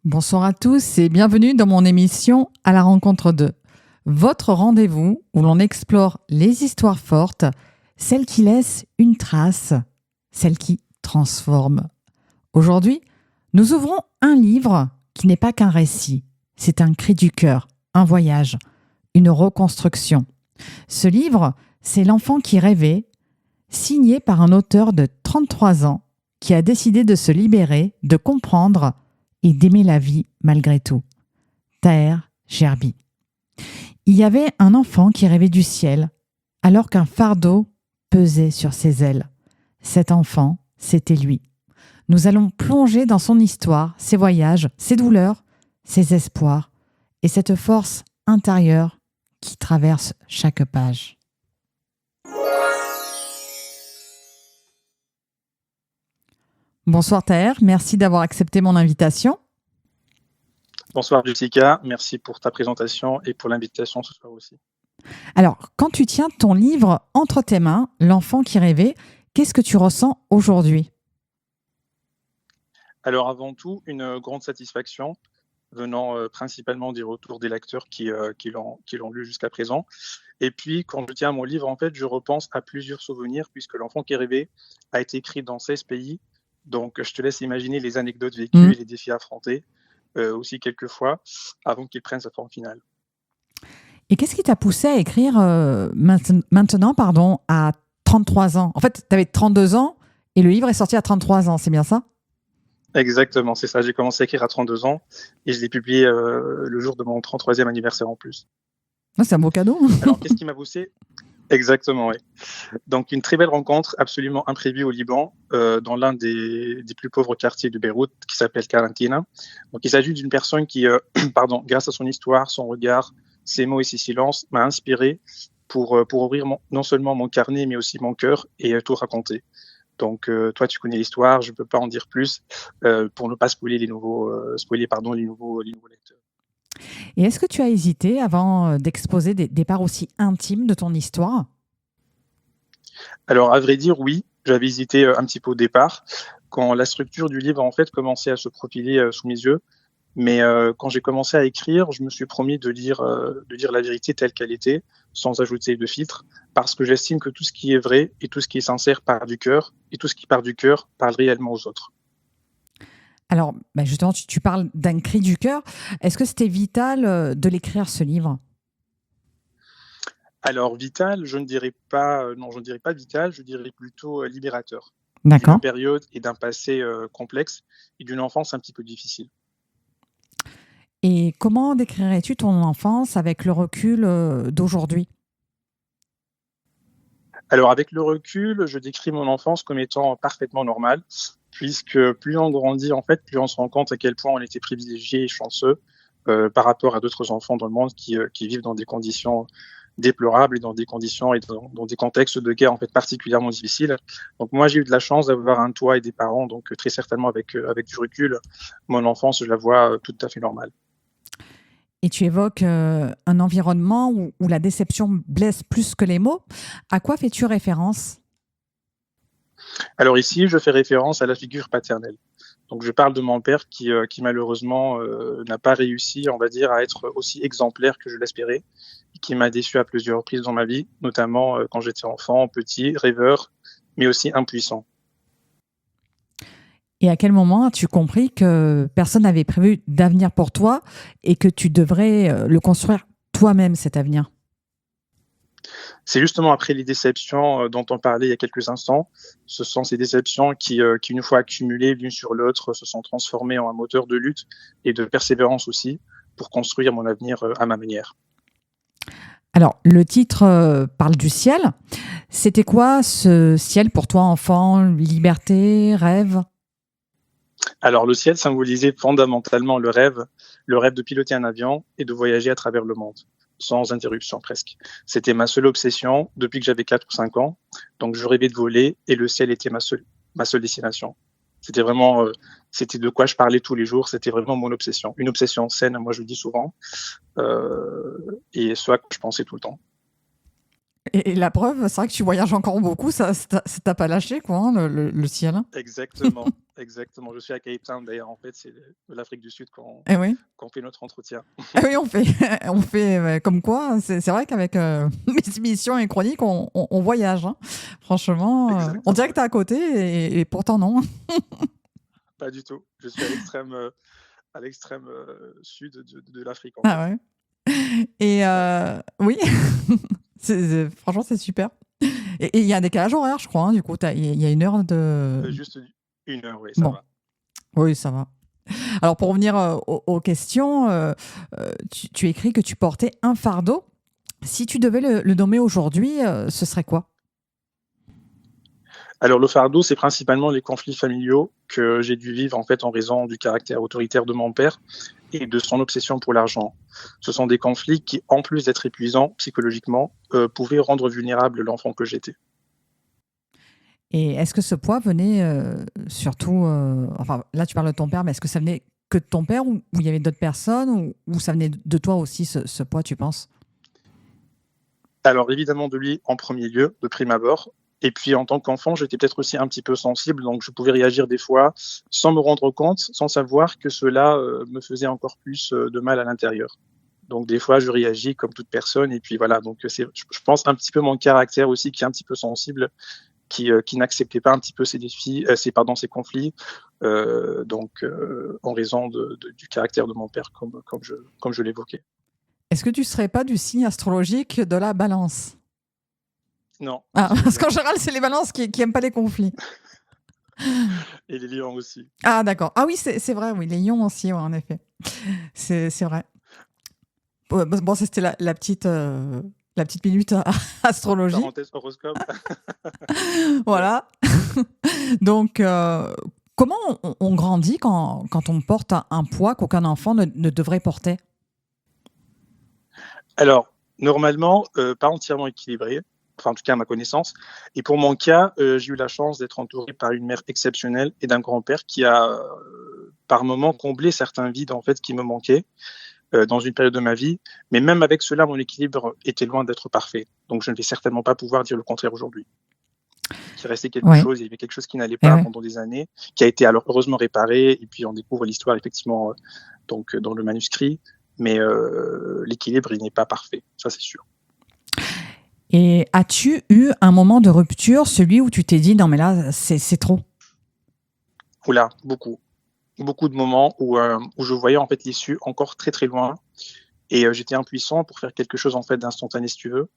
Bonsoir à tous et bienvenue dans mon émission À la rencontre d'eux. Votre rendez-vous où l'on explore les histoires fortes, celles qui laissent une trace, celles qui transforment. Aujourd'hui, nous ouvrons un livre qui n'est pas qu'un récit, c'est un cri du cœur, un voyage, une reconstruction. Ce livre, c'est L'enfant qui rêvait, signé par un auteur de 33 ans qui a décidé de se libérer, de comprendre et d'aimer la vie malgré tout. Taher Gerbi. Il y avait un enfant qui rêvait du ciel, alors qu'un fardeau pesait sur ses ailes. Cet enfant, c'était lui. Nous allons plonger dans son histoire, ses voyages, ses douleurs, ses espoirs et cette force intérieure qui traverse chaque page. Bonsoir Taher, merci d'avoir accepté mon invitation. Bonsoir Jessica, merci pour ta présentation et pour l'invitation ce soir aussi. Alors, quand tu tiens ton livre entre tes mains, L'enfant qui rêvait, qu'est-ce que tu ressens aujourd'hui ? Alors avant tout, une grande satisfaction venant principalement des retours des lecteurs qui l'ont lu jusqu'à présent. Et puis, quand je tiens mon livre, en fait, je repense à plusieurs souvenirs puisque L'enfant qui rêvait a été écrit dans 16 pays. Donc, je te laisse imaginer les anecdotes vécues et les défis affrontés, aussi quelques fois, avant qu'il prenne sa forme finale. Et qu'est-ce qui t'a poussé à écrire maintenant, à 33 ans ? En fait, tu avais 32 ans et le livre est sorti à 33 ans, c'est bien ça ? Exactement, c'est ça. J'ai commencé à écrire à 32 ans et je l'ai publié le jour de mon 33e anniversaire en plus. C'est un beau cadeau. Alors, qu'est-ce qui m'a poussé ? Exactement, oui. Donc, une très belle rencontre absolument imprévue au Liban, dans l'un des plus pauvres quartiers de Beyrouth, qui s'appelle Karantina. Donc, il s'agit d'une personne qui, grâce à son histoire, son regard, ses mots et ses silences, m'a inspiré pour ouvrir non seulement mon carnet, mais aussi mon cœur et tout raconter. Donc, toi, tu connais l'histoire, je ne peux pas en dire plus pour ne pas spoiler les nouveaux lecteurs. Et est-ce que tu as hésité avant d'exposer des parts aussi intimes de ton histoire ? Alors, à vrai dire, oui, j'avais hésité un petit peu au départ, quand la structure du livre, en fait, commençait à se profiler sous mes yeux. Mais quand j'ai commencé à écrire, je me suis promis de dire la vérité telle qu'elle était, sans ajouter de filtre, parce que j'estime que tout ce qui est vrai et tout ce qui est sincère part du cœur, et tout ce qui part du cœur parle réellement aux autres. Alors, justement, tu parles d'un cri du cœur. Est-ce que c'était vital de l'écrire, ce livre ? Alors, vital, je ne dirais pas vital, je dirais plutôt libérateur. D'accord. D'une période et d'un passé complexe et d'une enfance un petit peu difficile. Et comment décrirais-tu ton enfance avec le recul d'aujourd'hui ? Alors, avec le recul, je décris mon enfance comme étant parfaitement normale, puisque plus on grandit, en fait, plus on se rend compte à quel point on était privilégié et chanceux par rapport à d'autres enfants dans le monde qui vivent dans des conditions déplorables et dans des conditions et dans des contextes de guerre en fait particulièrement difficiles. Donc moi, j'ai eu de la chance d'avoir un toit et des parents, donc très certainement avec du recul, mon enfance, je la vois tout à fait normale. Et tu évoques un environnement où la déception blesse plus que les mots. À quoi fais-tu référence ? Alors ici, je fais référence à la figure paternelle. Donc je parle de mon père qui malheureusement n'a pas réussi, on va dire, à être aussi exemplaire que je l'espérais, et qui m'a déçu à plusieurs reprises dans ma vie, notamment quand j'étais enfant, petit, rêveur, mais aussi impuissant. Et à quel moment as-tu compris que personne n'avait prévu d'avenir pour toi et que tu devrais le construire toi-même, cet avenir ? C'est justement après les déceptions dont on parlait il y a quelques instants. Ce sont ces déceptions qui, une fois accumulées l'une sur l'autre, se sont transformées en un moteur de lutte et de persévérance aussi pour construire mon avenir à ma manière. Alors, le titre parle du ciel. C'était quoi ce ciel pour toi, enfant ? Liberté, rêve ? Alors, le ciel symbolisait fondamentalement le rêve de piloter un avion et de voyager à travers le monde, sans interruption presque. C'était ma seule obsession depuis que j'avais 4 ou 5 ans. Donc, je rêvais de voler et le ciel était ma seule destination. C'était vraiment, c'était de quoi je parlais tous les jours. C'était vraiment mon obsession. Une obsession saine, moi je le dis souvent, et ce à quoi je pensais tout le temps. Et la preuve, c'est vrai que tu voyages encore beaucoup, ça t'a pas lâché, quoi, hein, le ciel. Hein. Exactement, exactement. Je suis à Cape Town d'ailleurs. En fait, c'est l'Afrique du Sud Eh oui. quand on fait notre entretien. Eh oui, on fait comme quoi. C'est vrai qu'avec mes émissions et chroniques, on voyage. Hein. Franchement, on Exactement. dirait que t'es à côté et pourtant non. Pas du tout. Je suis à l'extrême sud de l'Afrique en Ah fait. ouais. Et Ouais. oui, franchement, c'est super. Et il y a un décalage horaire, je crois. Hein, du coup, il y a une heure de. Juste 1 heure, oui, ça Bon, va. oui, ça va. Alors, pour revenir aux questions, tu écris que tu portais un fardeau. Si tu devais le nommer aujourd'hui, ce serait quoi? Alors le fardeau, c'est principalement les conflits familiaux que j'ai dû vivre en fait en raison du caractère autoritaire de mon père et de son obsession pour l'argent. Ce sont des conflits qui, en plus d'être épuisants psychologiquement, pouvaient rendre vulnérable l'enfant que j'étais. Et est-ce que ce poids venait surtout, enfin là tu parles de ton père, mais est-ce que ça venait que de ton père ou il y avait d'autres personnes ou ça venait de toi aussi ce poids, tu penses? Alors évidemment de lui en premier lieu, de prime abord. Et puis en tant qu'enfant, j'étais peut-être aussi un petit peu sensible, donc je pouvais réagir des fois sans me rendre compte, sans savoir que cela me faisait encore plus de mal à l'intérieur. Donc des fois, je réagis comme toute personne, et puis voilà. Donc je pense un petit peu mon caractère aussi qui est un petit peu sensible, qui n'acceptait pas un petit peu ces défis, ces conflits, en raison du caractère de mon père, comme je l'évoquais. Est-ce que tu serais pas du signe astrologique de la balance? Non, je Ah, suis parce lion. qu'en général, c'est les balances qui aiment pas les conflits. Et les lions aussi. Ah d'accord. Ah oui, c'est vrai, oui, les lions aussi, ouais, en effet. C'est vrai. Ouais, bon, c'était la petite minute astrologie. Parenthèse horoscope. Ouais. Voilà. Donc, comment on grandit quand on porte un poids qu'aucun enfant ne devrait porter? Alors, normalement, pas entièrement équilibré, enfin en tout cas à ma connaissance. Et pour mon cas, j'ai eu la chance d'être entouré par une mère exceptionnelle et d'un grand-père qui a, par moments, comblé certains vides en fait qui me manquaient dans une période de ma vie. Mais même avec cela, mon équilibre était loin d'être parfait. Donc je ne vais certainement pas pouvoir dire le contraire aujourd'hui. Il restait quelque Ouais, chose, il y avait quelque chose qui n'allait eh pas ouais. pendant des années, qui a été alors heureusement réparé. Et puis on découvre l'histoire effectivement dans le manuscrit. Mais l'équilibre, il n'est pas parfait, ça c'est sûr. Et as-tu eu un moment de rupture, celui où tu t'es dit non mais là c'est trop? Oula, beaucoup. Beaucoup de moments où je voyais en fait l'issue encore très très loin et j'étais impuissant pour faire quelque chose en fait d'instantané si tu veux.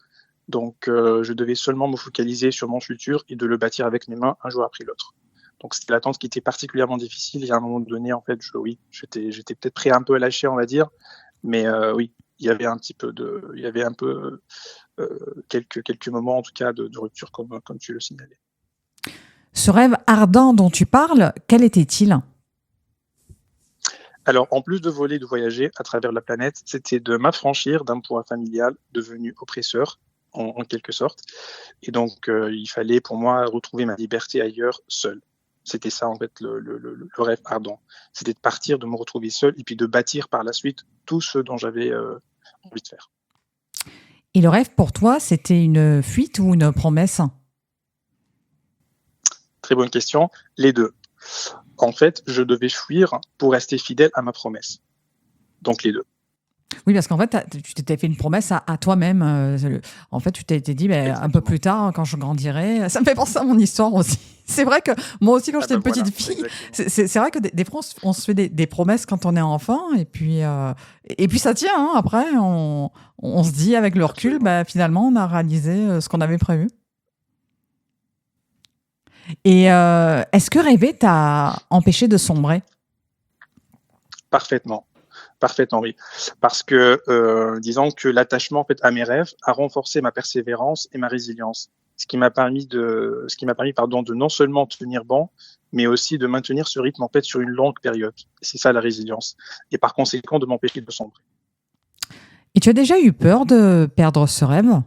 Donc je devais seulement me focaliser sur mon futur et de le bâtir avec mes mains un jour après l'autre. Donc c'était l'attente qui était particulièrement difficile et à un moment donné en fait j'étais peut-être prêt un peu à lâcher on va dire, mais oui il y avait un peu quelques moments en tout cas de rupture comme tu le signalais. Ce rêve ardent dont tu parles, quel était-il? Alors, en plus de voler, de voyager à travers la planète, c'était de m'affranchir d'un poids familial devenu oppresseur, en quelque sorte. Et donc, il fallait pour moi retrouver ma liberté ailleurs, seul. C'était ça, en fait, le rêve ardent. C'était de partir, de me retrouver seul, et puis de bâtir par la suite tout ce dont j'avais envie de faire. Et le rêve pour toi, c'était une fuite ou une promesse? Très bonne question. Les deux. En fait, je devais fuir pour rester fidèle à ma promesse. Donc, les deux. Oui, parce qu'en fait, tu t'étais fait une promesse à toi-même. En fait, tu t'étais dit, ben, un peu Exactement. plus tard, quand je grandirai. Ça me fait penser à mon histoire aussi. C'est vrai que moi aussi, quand Ah j'étais ben une voilà, petite fille, exactement. c'est vrai que des fois, on se fait des promesses quand on est enfant. Et puis ça tient. Hein, après, on se dit avec le recul, Absolument. ben, finalement, on a réalisé ce qu'on avait prévu. Et est-ce que rêver t'a empêché de sombrer? Parfaitement. Parfaitement, oui. Parce que, disons que l'attachement en fait, à mes rêves a renforcé ma persévérance et ma résilience. Ce qui m'a permis pardon, de non seulement tenir bon, mais aussi de maintenir ce rythme en fait, sur une longue période. C'est ça la résilience. Et par conséquent, de m'empêcher de sombrer. Et tu as déjà eu peur de perdre ce rêve?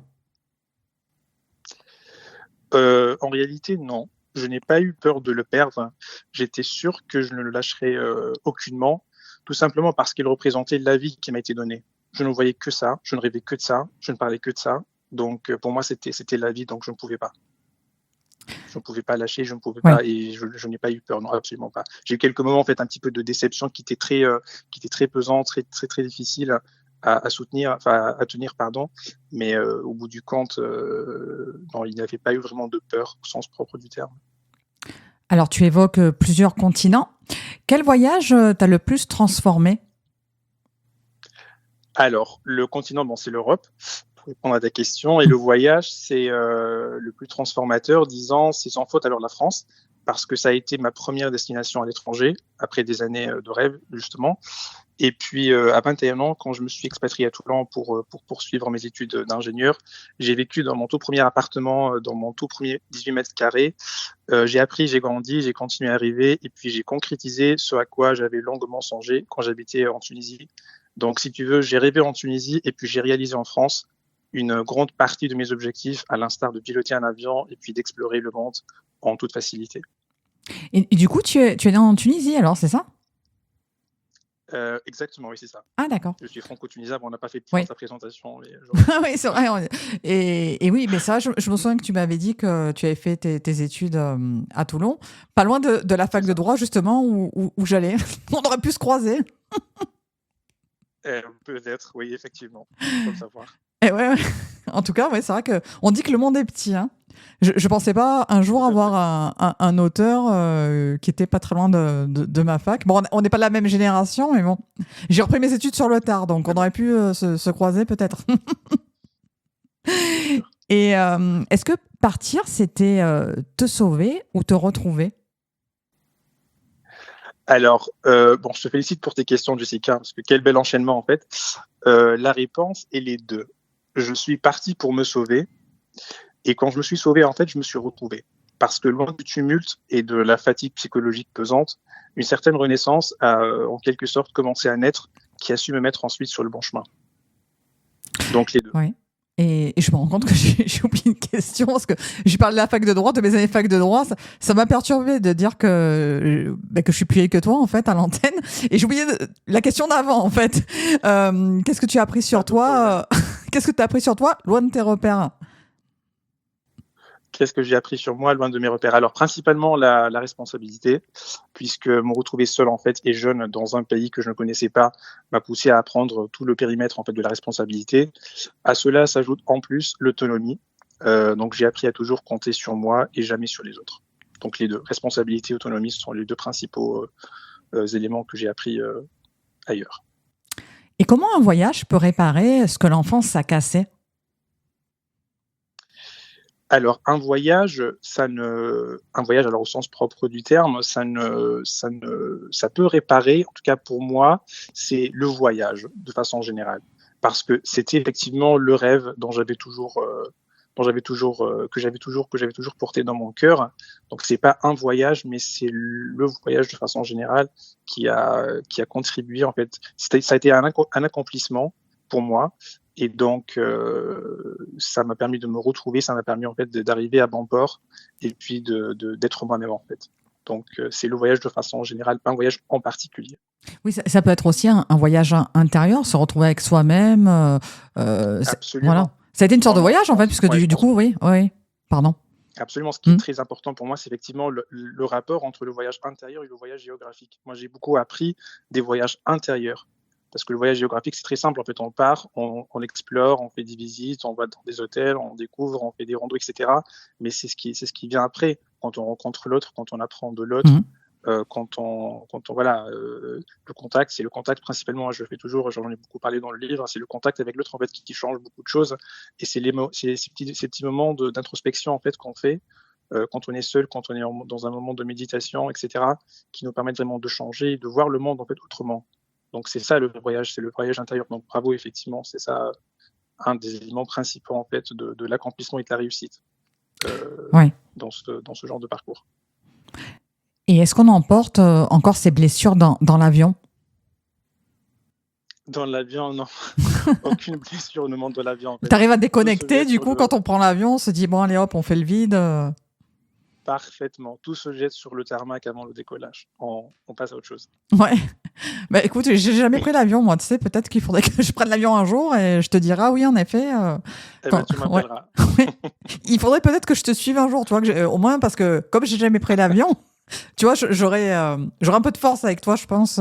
En réalité, non. Je n'ai pas eu peur de le perdre. J'étais sûr que je ne le lâcherais aucunement, tout simplement parce qu'il représentait la vie qui m'a été donnée. Je ne voyais que ça, je ne rêvais que de ça, je ne parlais que de ça. Donc, pour moi, c'était la vie, donc je ne pouvais pas. Je ne pouvais pas lâcher, je ne pouvais Ouais. pas, et je n'ai pas eu peur, non, absolument pas. J'ai eu quelques moments, en fait, un petit peu de déception qui étaient très pesants, très, très, très difficiles à soutenir, enfin, à tenir, pardon. Mais au bout du compte, non, il n'y avait pas eu vraiment de peur au sens propre du terme. Alors, tu évoques plusieurs continents. Quel voyage t'a le plus transformé? Alors, le continent, bon, c'est l'Europe, pour répondre à ta question. Et le voyage, c'est le plus transformateur, disons, c'est sans faute alors la France, parce que ça a été ma première destination à l'étranger, après des années de rêve, justement. Et puis, à 21 ans, quand je me suis expatrié à Toulon pour poursuivre mes études d'ingénieur, j'ai vécu dans mon tout premier appartement, dans mon tout premier 18 mètres carrés. J'ai appris, j'ai grandi, j'ai continué à rêver, et puis j'ai concrétisé ce à quoi j'avais longuement songé quand j'habitais en Tunisie. Donc, si tu veux, j'ai rêvé en Tunisie, et puis j'ai réalisé en France une grande partie de mes objectifs, à l'instar de piloter un avion et puis d'explorer le monde en toute facilité. Et du coup, tu es né en Tunisie, alors, c'est ça? Exactement, oui, c'est ça. Ah, d'accord. Je suis franco-tunisien, mais on n'a pas fait Oui. sa présentation. Mais Oui, c'est vrai. Et oui, mais ça, je me souviens que tu m'avais dit que tu avais fait tes études à Toulon, pas loin de la fac de droit, justement, où j'allais. On aurait pu se croiser. Peut-être, oui, effectivement. Il faut le savoir. Et ouais, ouais. En tout cas, ouais, c'est vrai qu'on dit que le monde est petit. Hein. Je ne pensais pas un jour avoir un auteur qui était pas très loin de ma fac. Bon, on n'est pas de la même génération, mais bon. J'ai repris mes études sur le tard, donc on aurait pu se croiser peut-être. Et est-ce que partir, c'était te sauver ou te retrouver? Alors, bon, je te félicite pour tes questions, Jessica, parce que quel bel enchaînement, en fait. La réponse est les deux. Je suis parti pour me sauver, et quand je me suis sauvé, en fait, je me suis retrouvé. Parce que loin du tumulte et de la fatigue psychologique pesante, une certaine renaissance a, en quelque sorte, commencé à naître, qui a su me mettre ensuite sur le bon chemin. Donc, les deux. Oui. Et je me rends compte que j'ai oublié une question, parce que j'ai parlé de la fac de droit, de mes années fac de droit. Ça m'a perturbé de dire que je suis plus vieille que toi, en fait, à l'antenne. Et j'ai oublié la question d'avant, en fait. Qu'est-ce que tu as appris sur toi Qu'est-ce que tu as appris sur toi, loin de tes repères? Qu'est-ce que j'ai appris sur moi, loin de mes repères? Alors, principalement la responsabilité, puisque me retrouver seul, en fait, et jeune dans un pays que je ne connaissais pas, m'a poussé à apprendre tout le périmètre, en fait, de la responsabilité. À cela s'ajoute en plus l'autonomie. Donc, j'ai appris à toujours compter sur moi et jamais sur les autres. Donc, les deux, responsabilité et autonomie, sont les deux principaux éléments que j'ai appris ailleurs. Et comment un voyage peut réparer ce que l'enfance a cassé? Alors, un voyage, alors au sens propre du terme, ça peut réparer, en tout cas pour moi, c'est le voyage de façon générale. Parce que c'était effectivement le rêve que j'avais toujours porté dans mon cœur. Donc, c'est pas un voyage, mais c'est le voyage de façon générale qui a contribué, en fait. Ça a été un accomplissement pour moi. Et donc, ça m'a permis de me retrouver, ça m'a permis en fait d'arriver à bon port et puis d'être moi-même en fait. Donc, c'est le voyage de façon générale, pas un voyage en particulier. Oui, ça peut être aussi un voyage intérieur, se retrouver avec soi-même. Absolument. Voilà. Ça a été une sorte de voyage en fait, puisque Ouais, du coup, oui, pardon. absolument. Ce qui est très important pour moi, c'est effectivement le rapport entre le voyage intérieur et le voyage géographique. Moi, j'ai beaucoup appris des voyages intérieurs. Parce que le voyage géographique, c'est très simple. En fait, on part, on explore, on fait des visites, on va dans des hôtels, on découvre, on fait des randos, etc. Mais c'est ce qui vient après, quand on rencontre l'autre, quand on apprend de l'autre, quand on voilà, le contact, c'est le contact principalement. Je le fais toujours, j'en ai beaucoup parlé dans le livre. C'est le contact avec l'autre en fait qui change beaucoup de choses. Et c'est ces petits moments d'introspection en fait qu'on fait. Quand on est seul, quand on est dans un moment de méditation, etc., qui nous permettent vraiment de changer, de voir le monde en fait autrement. Donc c'est ça le voyage, c'est le voyage intérieur. Donc bravo, effectivement, c'est ça un des éléments principaux en fait de l'accomplissement et de la réussite dans ce genre de parcours. Et est-ce qu'on emporte encore ces blessures dans l'avion? Dans l'avion, non. Aucune blessure ne monte de l'avion. En fait. Tu arrives à déconnecter, du coup, quand on prend l'avion, on se dit, bon, allez hop, on fait le vide. Parfaitement. Tout se jette sur le tarmac avant le décollage. On passe à autre chose. Ouais. Bah écoute, j'ai jamais pris l'avion, moi. Tu sais, peut-être qu'il faudrait que je prenne l'avion un jour et je te dirai, ah oui, en effet. Tu m'appelleras. Ouais. Il faudrait peut-être que je te suive un jour, tu vois, au moins parce que comme j'ai jamais pris l'avion, tu vois, j'aurais un peu de force avec toi, je pense.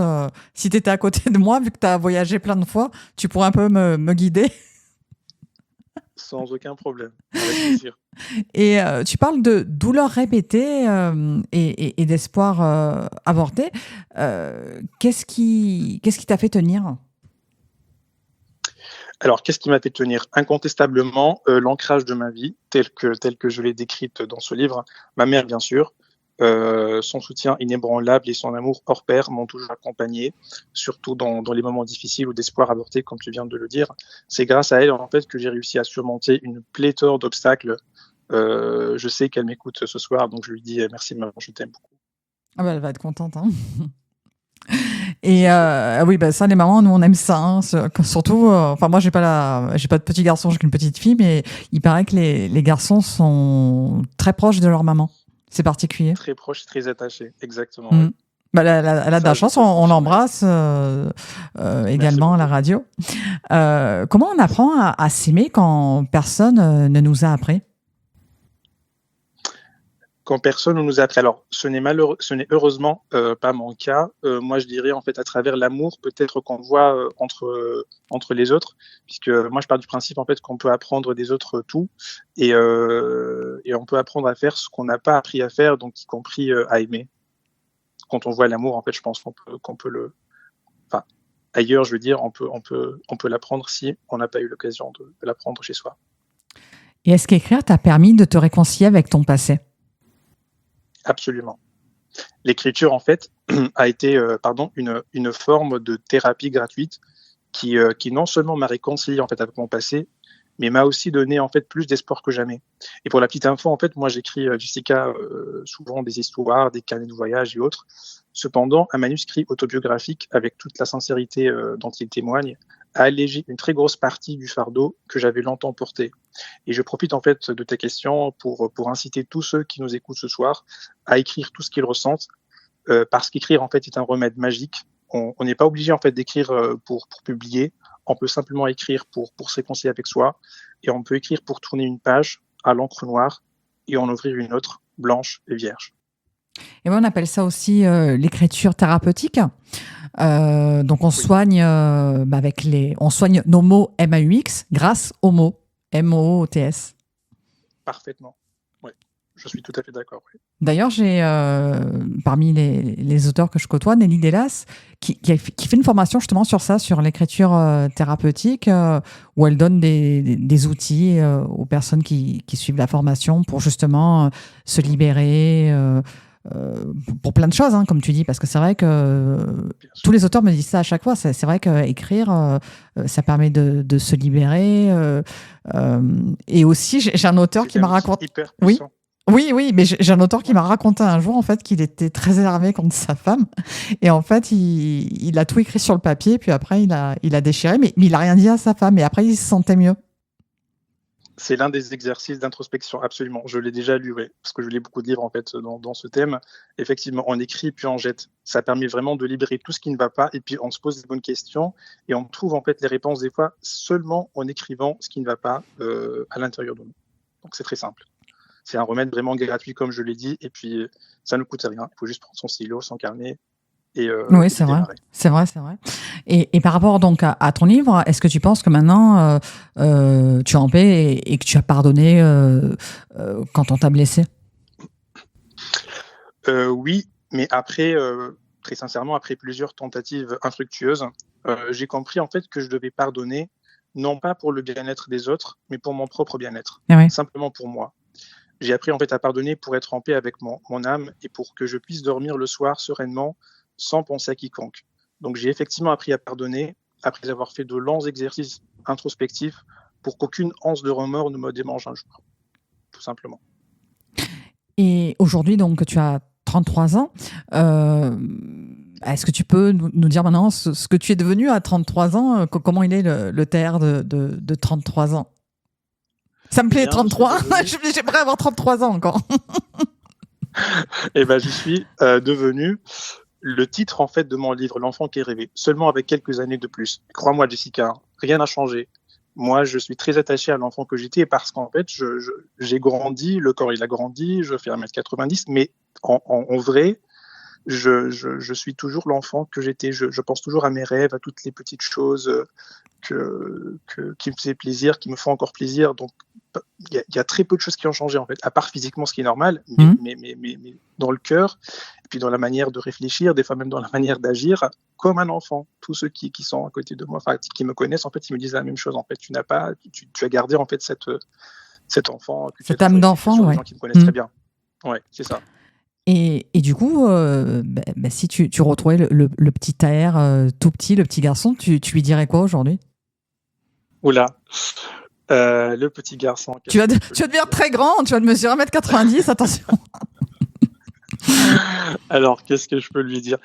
Si tu étais à côté de moi, vu que tu as voyagé plein de fois, tu pourrais un peu me guider. Sans aucun problème. Avec plaisir. Et tu parles de douleurs répétées et d'espoir avorté. Qu'est-ce qui t'a fait tenir? Alors, qu'est-ce qui m'a fait tenir? Incontestablement, l'ancrage de ma vie, tel que je l'ai décrite dans ce livre. Ma mère, bien sûr. Son soutien inébranlable et son amour hors pair m'ont toujours accompagné, surtout dans les moments difficiles ou d'espoir avorté, comme tu viens de le dire. C'est grâce à elle, en fait, que j'ai réussi à surmonter une pléthore d'obstacles. Je sais qu'elle m'écoute ce soir, donc je lui dis merci, maman, je t'aime beaucoup. Ah bah, elle va être contente, hein. Et oui, bah ça, les mamans, nous, on aime ça. Hein, surtout, enfin, moi, j'ai pas de petit garçon, j'ai qu'une petite fille, mais il paraît que les garçons sont très proches de leur maman. C'est particulier. Très proche, très attaché, exactement. Oui. Bah, elle a de la chance, on l'embrasse également à la radio. Comment on apprend à s'aimer quand personne ne nous a appris? Quand personne ne nous a appris. Alors, ce n'est heureusement pas mon cas. Moi, je dirais en fait à travers l'amour, peut-être qu'on voit entre les autres, puisque moi, je pars du principe en fait qu'on peut apprendre des autres tout, et on peut apprendre à faire ce qu'on n'a pas appris à faire, donc y compris à aimer. Quand on voit l'amour, en fait, je pense qu'on peut le, enfin, ailleurs, je veux dire, on peut l'apprendre si on n'a pas eu l'occasion de l'apprendre chez soi. Et est-ce qu'écrire t'a permis de te réconcilier avec ton passé? Absolument. L'écriture, en fait, a été une forme de thérapie gratuite qui non seulement m'a réconcilié en fait avec mon passé, mais m'a aussi donné en fait plus d'espoir que jamais. Et pour la petite info, en fait, moi j'écris, Jessica, souvent des histoires, des carnets de voyage et autres. Cependant, un manuscrit autobiographique avec toute la sincérité dont il témoigne a allégé une très grosse partie du fardeau que j'avais longtemps porté. Et je profite en fait de tes questions pour inciter tous ceux qui nous écoutent ce soir à écrire tout ce qu'ils ressentent, parce qu'écrire en fait est un remède magique. On n'est pas obligé en fait d'écrire pour publier. On peut simplement écrire pour se réconcilier avec soi, et on peut écrire pour tourner une page à l'encre noire et en ouvrir une autre blanche et vierge. Et on appelle ça aussi l'écriture thérapeutique. Donc on soigne on soigne nos mots MAUX grâce aux mots MOOTS. Parfaitement. Oui, je suis tout à fait d'accord. Oui. D'ailleurs, j'ai parmi les auteurs que je côtoie, Nelly Delas, qui fait une formation justement sur ça, sur l'écriture thérapeutique, où elle donne des outils aux personnes qui suivent la formation pour justement se libérer pour plein de choses, hein, comme tu dis, parce que c'est vrai que tous les auteurs me disent ça à chaque fois. C'est vrai qu'écrire, ça permet de se libérer. Et aussi, j'ai un auteur qui m'a raconté. Oui, mais j'ai un auteur qui m'a raconté un jour en fait qu'il était très énervé contre sa femme, et en fait il a tout écrit sur le papier, puis après il a déchiré, mais il a rien dit à sa femme, et après il se sentait mieux. C'est l'un des exercices d'introspection, absolument. Je l'ai déjà lu, parce que je lis beaucoup de livres en fait dans ce thème. Effectivement, on écrit puis on jette. Ça permet vraiment de libérer tout ce qui ne va pas, et puis on se pose des bonnes questions et on trouve en fait les réponses des fois seulement en écrivant ce qui ne va pas à l'intérieur de nous. Donc c'est très simple. C'est un remède vraiment gratuit, comme je l'ai dit, et puis ça ne coûte rien. Il faut juste prendre son stylo, son carnet. Oui, c'est vrai. Et par rapport donc à ton livre, est-ce que tu penses que maintenant tu es en paix et que tu as pardonné quand on t'a blessé? Oui, mais après, très sincèrement, après plusieurs tentatives infructueuses, j'ai compris en fait que je devais pardonner, non pas pour le bien-être des autres, mais pour mon propre bien-être, simplement pour moi. J'ai appris en fait à pardonner pour être en paix avec mon âme et pour que je puisse dormir le soir sereinement, sans penser à quiconque. Donc j'ai effectivement appris à pardonner après avoir fait de longs exercices introspectifs pour qu'aucune once de remords ne me démange un jour, tout simplement. Et aujourd'hui, donc, tu as 33 ans. Est-ce que tu peux nous dire maintenant ce que tu es devenu à 33 ans? Comment il est le TR de 33 ans? Ça me plaît, 33. J'aimerais avoir 33 ans encore. Et ben, je suis devenu le titre en fait de mon livre, L'enfant qui est rêvé, seulement avec quelques années de plus. Crois-moi, Jessica, rien n'a changé. Moi, je suis très attaché à l'enfant que j'étais parce qu'en fait, j'ai grandi, le corps il a grandi, je fais 1m90, mais en vrai, je suis toujours l'enfant que j'étais. Je pense toujours à mes rêves, à toutes les petites choses qui me faisaient plaisir, qui me font encore plaisir. Donc, il y a très peu de choses qui ont changé, en fait, à part physiquement, ce qui est normal, mais dans le cœur, et puis dans la manière de réfléchir, des fois même dans la manière d'agir, comme un enfant. Tous ceux qui sont à côté de moi, enfin, qui me connaissent, en fait, ils me disent la même chose. En fait, tu as gardé, en fait, cet enfant, Cette âme d'enfant, les ouais. gens qui me connaissent très bien. Ouais, c'est ça. Et du coup, si tu retrouvais le petit Taher tout petit, le petit garçon, tu lui dirais quoi aujourd'hui? Oula, le petit garçon. Tu vas devenir très grand, tu vas te mesurer 1m90, attention. Alors, qu'est-ce que je peux lui dire?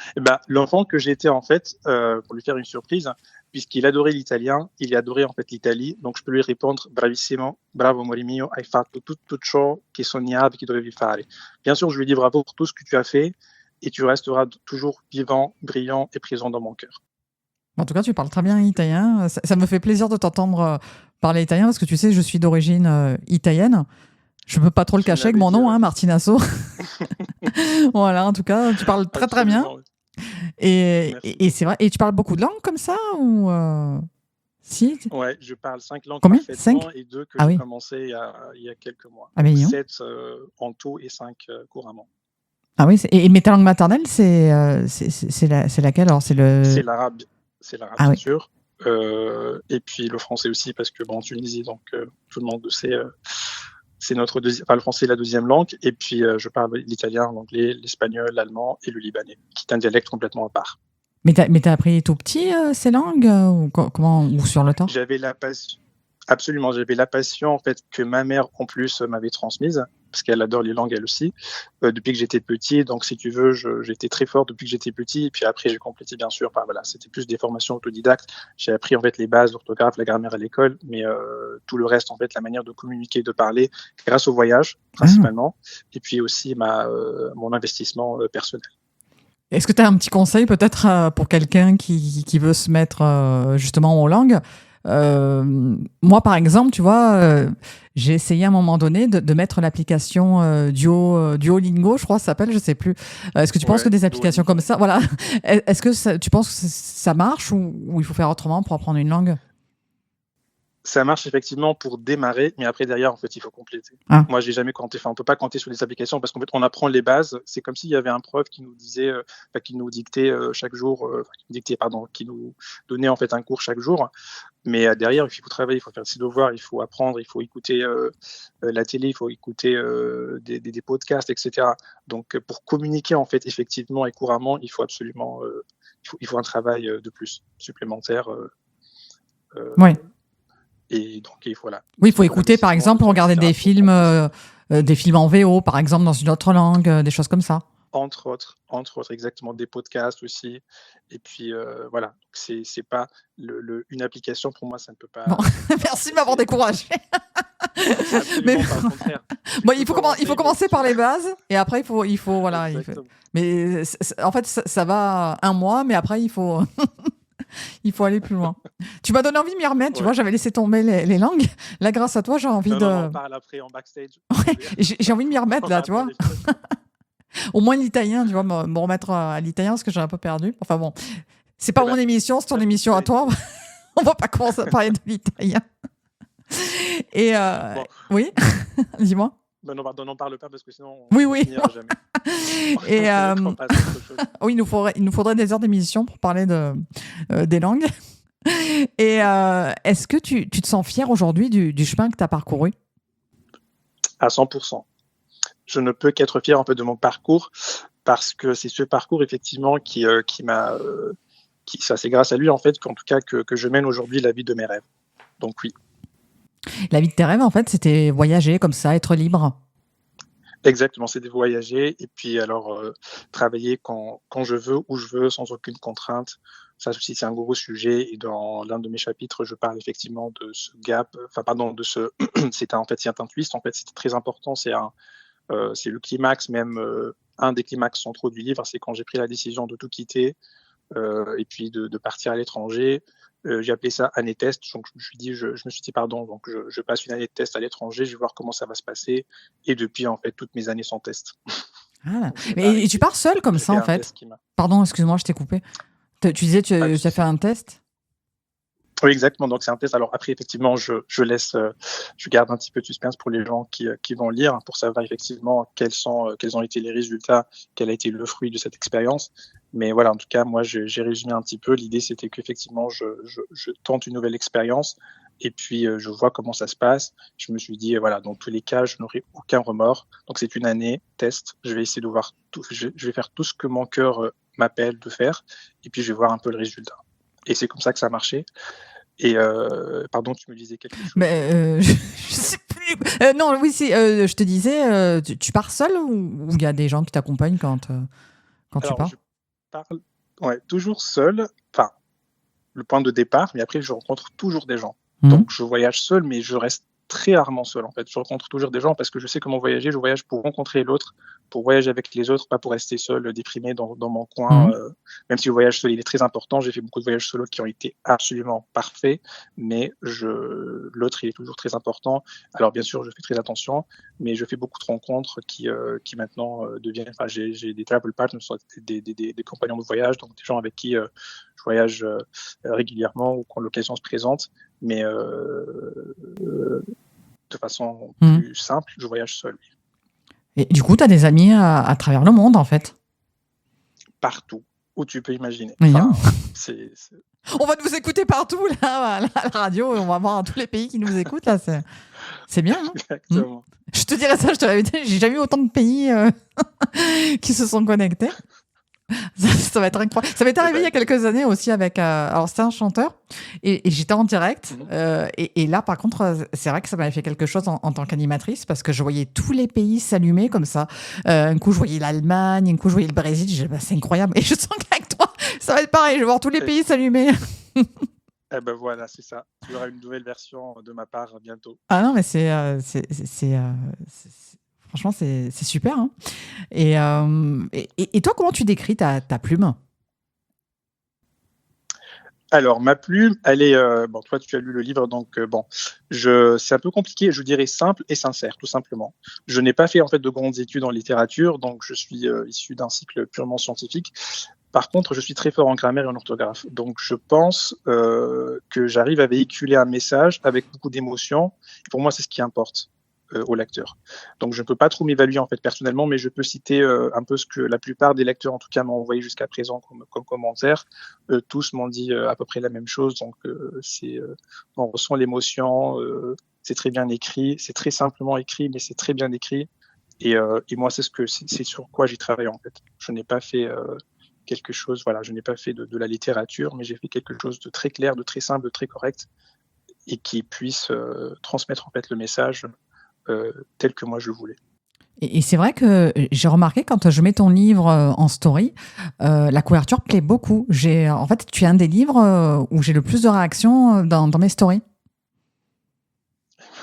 L'enfant que j'étais, en fait, pour lui faire une surprise, puisqu'il adorait l'italien, il adorait en fait l'Italie, donc je peux lui répondre bravissimo, bravo amore mio, hai fatto tutto ciò che sognavi, che dovevi fare. Bien sûr, je lui dis bravo pour tout ce que tu as fait, et tu resteras toujours vivant, brillant et présent dans mon cœur. En tout cas, tu parles très bien italien. Ça me fait plaisir de t'entendre parler italien, parce que tu sais, je suis d'origine italienne. Je ne peux pas trop le cacher avec mon nom, Martinasso. Voilà, en tout cas, tu parles très très bien. Et c'est vrai. Et tu parles beaucoup de langues comme ça ou Si Ouais, je parle 5 langues Combien? parfaitement 5? et 2 que Ah j'ai oui. commencé il y a quelques mois. Ah, mais 7 en tout et 5 couramment. Ah oui, mais ta langue maternelle, c'est laquelle alors? C'est l'arabe, Ah bien oui. sûr. Et puis le français aussi, parce que en Tunisie, donc tout le monde sait, c'est notre le français est la deuxième langue. Et puis je parle l'italien, l'anglais, l'espagnol, l'allemand et le libanais, qui est un dialecte complètement à part. Mais t'as appris tout petit ces langues ou sur le temps? J'avais la passion. Absolument, j'avais la passion en fait que ma mère en plus m'avait transmise, parce qu'elle adore les langues elle aussi, depuis que j'étais petit. Donc si tu veux, j'étais très fort depuis que j'étais petit. Et puis après j'ai complété bien sûr par c'était plus des formations autodidactes. J'ai appris en fait les bases, l'orthographe, la grammaire à l'école, mais tout le reste en fait, la manière de communiquer, de parler, grâce au voyage principalement, et puis aussi mon investissement personnel. Est-ce que tu as un petit conseil peut-être pour quelqu'un qui veut se mettre justement aux langues? Moi, par exemple, tu vois, j'ai essayé à un moment donné de mettre l'application Duolingo, je crois, ça s'appelle, je sais plus. Est-ce que tu penses que des applications comme ça, voilà, est-ce que tu penses que ça marche ou il faut faire autrement pour apprendre une langue? Ça marche effectivement pour démarrer, mais après derrière, en fait, il faut compléter. Moi, j'ai jamais compté. Enfin, on peut pas compter sur les applications parce qu'en fait, on apprend les bases. C'est comme s'il y avait un prof qui nous disait, qui nous dictait chaque jour, qui nous donnait en fait un cours chaque jour. Mais derrière, il faut travailler, il faut faire ses devoirs, il faut apprendre, il faut écouter la télé, il faut écouter des podcasts, etc. Donc, pour communiquer en fait effectivement et couramment, il faut absolument, il faut un travail de plus supplémentaire. Oui. Et donc, voilà. Oui, il faut écouter, par exemple, regarder des films en VO, par exemple, dans une autre langue, des choses comme ça. Entre autres, exactement, des podcasts aussi. Et puis, voilà. C'est pas une application, pour moi, ça ne peut pas. Bon. Merci de m'avoir découragé. Mais pas, au contraire. Bon, il faut commencer par les bases et après, il faut voilà. Mais en fait, ça va un mois, mais après, il faut. Il faut aller plus loin. Tu m'as donné envie de m'y remettre, tu vois, j'avais laissé tomber les langues. Là, grâce à toi, j'ai envie de... Non, on parle après en backstage. Ouais, j'ai envie de m'y remettre, là, tu vois. Au moins l'italien, tu vois, me remettre à l'italien, parce que j'ai un peu perdu. Enfin bon, c'est pas mon émission, c'est ton émission à toi. On va pas commencer à parler de l'italien. Et oui, dis-moi. N'en parle pas parce que sinon on finira jamais. Et oui, il nous faudrait des heures d'émission pour parler des langues. Et est-ce que tu te sens fier aujourd'hui du chemin que tu as parcouru? À 100%. Je ne peux qu'être fier un peu de mon parcours parce que c'est ce parcours effectivement qui m'a... c'est grâce à lui en fait qu'en tout cas que je mène aujourd'hui la vie de mes rêves. Donc oui. La vie de tes rêves, en fait, c'était voyager comme ça, être libre. Exactement, c'était voyager et puis alors travailler quand je veux, où je veux, sans aucune contrainte. Ça aussi, c'est un gros sujet. Et dans l'un de mes chapitres, je parle effectivement de ce gap, c'est un twist, en fait, c'était très important. C'est C'est le climax, même un des climax centraux du livre, c'est quand j'ai pris la décision de tout quitter et puis de partir à l'étranger. J'ai appelé ça année test. Donc je me suis dit pardon. Donc je passe une année de test à l'étranger. Je vais voir comment ça va se passer. Et depuis en fait toutes mes années sans test. Ah. Donc, je n'ai pas Mais tu arrêté. pars seul comme J'ai ça, fait en un fait? test qui m'a. Pardon, excuse-moi, je t'ai coupé. Tu disais, tu Pas de as souci. fait un test? Oui, exactement. Donc c'est un test. Alors après, effectivement, je laisse, je garde un petit peu de suspense pour les gens qui vont lire, pour savoir effectivement quels ont été les résultats, quel a été le fruit de cette expérience. Mais voilà, en tout cas, moi, j'ai résumé un petit peu. L'idée, c'était qu'effectivement, je tente une nouvelle expérience et puis je vois comment ça se passe. Je me suis dit, voilà, dans tous les cas, je n'aurai aucun remords. Donc c'est une année test. Je vais essayer de voir tout. Je vais faire tout ce que mon cœur m'appelle de faire et puis je vais voir un peu le résultat. Et c'est comme ça que ça a marché. Et pardon, tu me disais quelque chose. Mais je sais plus. Non, oui, si. Je te disais, tu pars seul ou il y a des gens qui t'accompagnent quand tu Alors, pars? je parle toujours seul, enfin, le point de départ, mais après, je rencontre toujours des gens. Donc, je voyage seul, mais je reste très rarement seul, en fait. Je rencontre toujours des gens parce que je sais comment voyager. Je voyage pour rencontrer l'autre, pour voyager avec les autres, pas pour rester seul, déprimé dans mon coin. Même si le voyage seul, il est très important. J'ai fait beaucoup de voyages solo qui ont été absolument parfaits, mais l'autre, il est toujours très important. Alors, bien sûr, je fais très attention, mais je fais beaucoup de rencontres qui maintenant deviennent. Enfin, j'ai des travel partners, soit des compagnons de voyage, donc des gens avec qui je voyage régulièrement ou quand l'occasion se présente. Mais de façon plus simple, je voyage seul. Et du coup, tu as des amis à travers le monde, en fait? Partout où tu peux imaginer. Bien. Enfin, on va nous écouter partout, là, à la radio. On va voir tous les pays qui nous écoutent, là. C'est bien. Hein. Exactement. Je te dirais ça, je te l'avais dit. J'ai jamais eu autant de pays qui se sont connectés. Ça va être incroyable. Ça m'est arrivé il y a quelques années aussi avec. Alors, c'était un chanteur et j'étais en direct. Et là, par contre, c'est vrai que ça m'avait fait quelque chose en tant qu'animatrice parce que je voyais tous les pays s'allumer comme ça. Un coup, je voyais l'Allemagne, un coup, je voyais le Brésil. Je disais, bah, c'est incroyable. Et je sens qu'avec toi, ça va être pareil. Je vais voir tous les pays s'allumer. Eh ben voilà, c'est ça. Il y aura une nouvelle version de ma part bientôt. Ah non, mais franchement, c'est super. Hein. Et toi, comment tu décris ta plume? Alors, ma plume, elle est. Bon, toi, tu as lu le livre, donc c'est un peu compliqué. Je dirais simple et sincère, tout simplement. Je n'ai pas fait en fait de grandes études en littérature, donc je suis issu d'un cycle purement scientifique. Par contre, je suis très fort en grammaire et en orthographe. Donc, je pense que j'arrive à véhiculer un message avec beaucoup d'émotion. Pour moi, c'est ce qui importe au lecteur. Donc, je ne peux pas trop m'évaluer en fait personnellement, mais je peux citer un peu ce que la plupart des lecteurs, en tout cas, m'ont envoyé jusqu'à présent comme commentaire. Tous m'ont dit à peu près la même chose. Donc, on ressent l'émotion. C'est très bien écrit. C'est très simplement écrit, mais c'est très bien écrit. Et moi, c'est sur quoi j'ai travaillé en fait. Je n'ai pas fait quelque chose, voilà, je n'ai pas fait de la littérature, mais j'ai fait quelque chose de très clair, de très simple, de très correct, et qui puisse transmettre en fait le message tel que moi je le voulais. Et c'est vrai que j'ai remarqué quand je mets ton livre en story, la couverture plaît beaucoup. En fait, tu es un des livres où j'ai le plus de réactions dans mes stories.